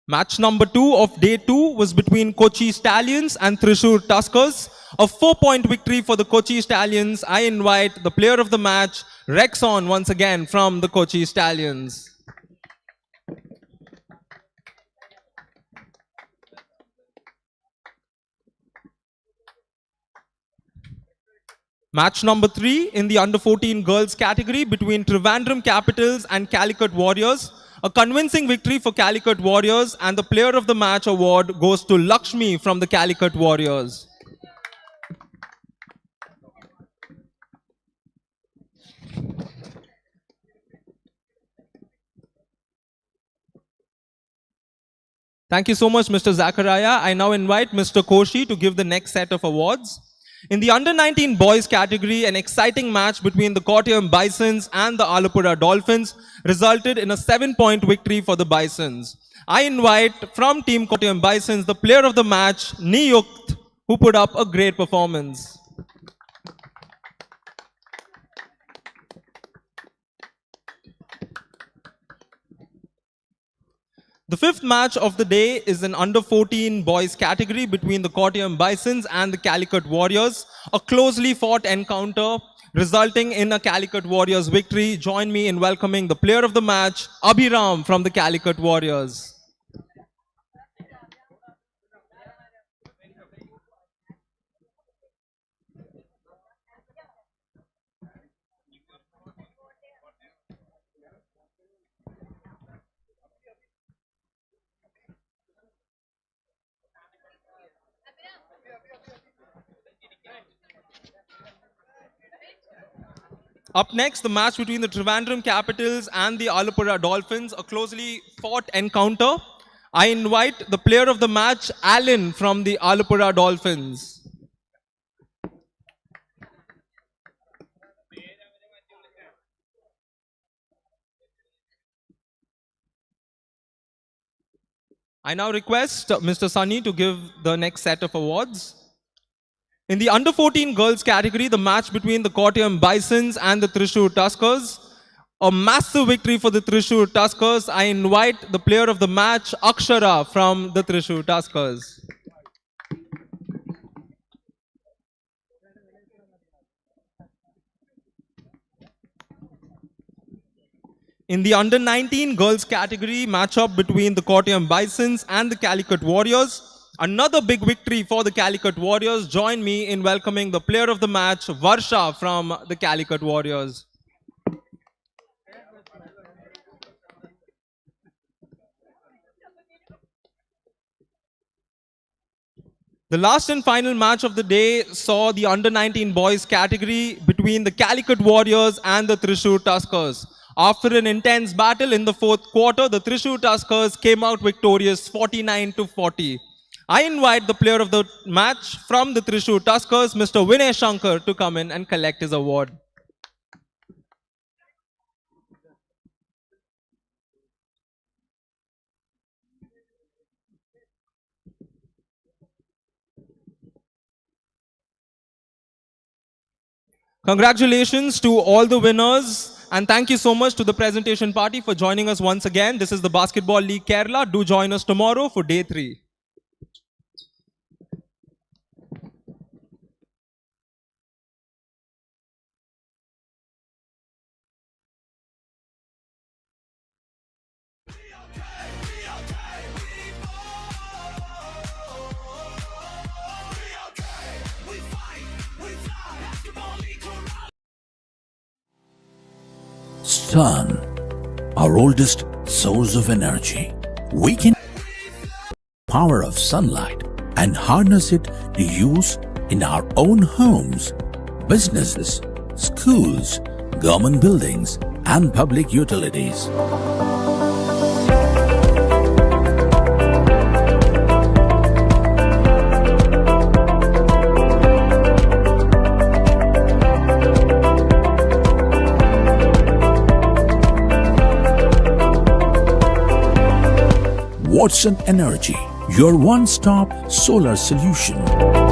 Match number 2 of day 2 was between Kochi Stallions and Thrissur Tuskers. A 4-point victory for the Kochi Stallions. I invite the player of the match, Rexon, once again from the Kochi Stallions. Match number 3 in the under-14 girls category between Trivandrum Capitals and Calicut Warriors. A convincing victory for Calicut Warriors, and the player of the match award goes to Lakshmi from the Calicut Warriors. Thank you so much, Mr. Zachariah. I now invite Mr. Koshi to give the next set of awards. In the under-19 boys category, an exciting match between the Kottayam Bisons and the Alapura Dolphins resulted in a 7-point victory for the Bisons. I invite from Team Kottayam Bisons the player of the match, Niyukt, who put up a great performance. The 5th match of the day is an under-14 boys category between the Kottayam Bisons and the Calicut Warriors. A closely fought encounter resulting in a Calicut Warriors victory. Join me in welcoming the player of the match, Abhiram from the Calicut Warriors. Up next, the match between the Trivandrum Capitals and the Alapura Dolphins, a closely fought encounter. I invite the player of the match, Alan from the Alapura Dolphins. I now request Mr. Sunny to give the next set of awards. In the under-14 girls category, the match between the Kottayam Bisons and the Thrissur Tuskers. A massive victory for the Thrissur Tuskers. I invite the player of the match, Akshara from the Thrissur Tuskers. In the under-19 girls category, matchup between the Kottayam Bisons and the Calicut Warriors. Another big victory for the Calicut Warriors. Join me in welcoming the player of the match, Varsha from the Calicut Warriors. The last and final match of the day saw the under-19 boys category between the Calicut Warriors and the Thrissur Tuskers. After an intense battle in the 4th quarter, the Thrissur Tuskers came out victorious 49-40. I invite the player of the match from the Thrissur Tuskers, Mr. Vinay Shankar, to come in and collect his award. Congratulations to all the winners, and thank you so much to the presentation party for joining us once again. This is the Basketball League Kerala. Do join us tomorrow for day 3. Sun, our oldest source of energy. We can power of sunlight and harness it to use in our own homes, businesses, schools, government buildings, and public utilities. Watson Energy, your one-stop solar solution.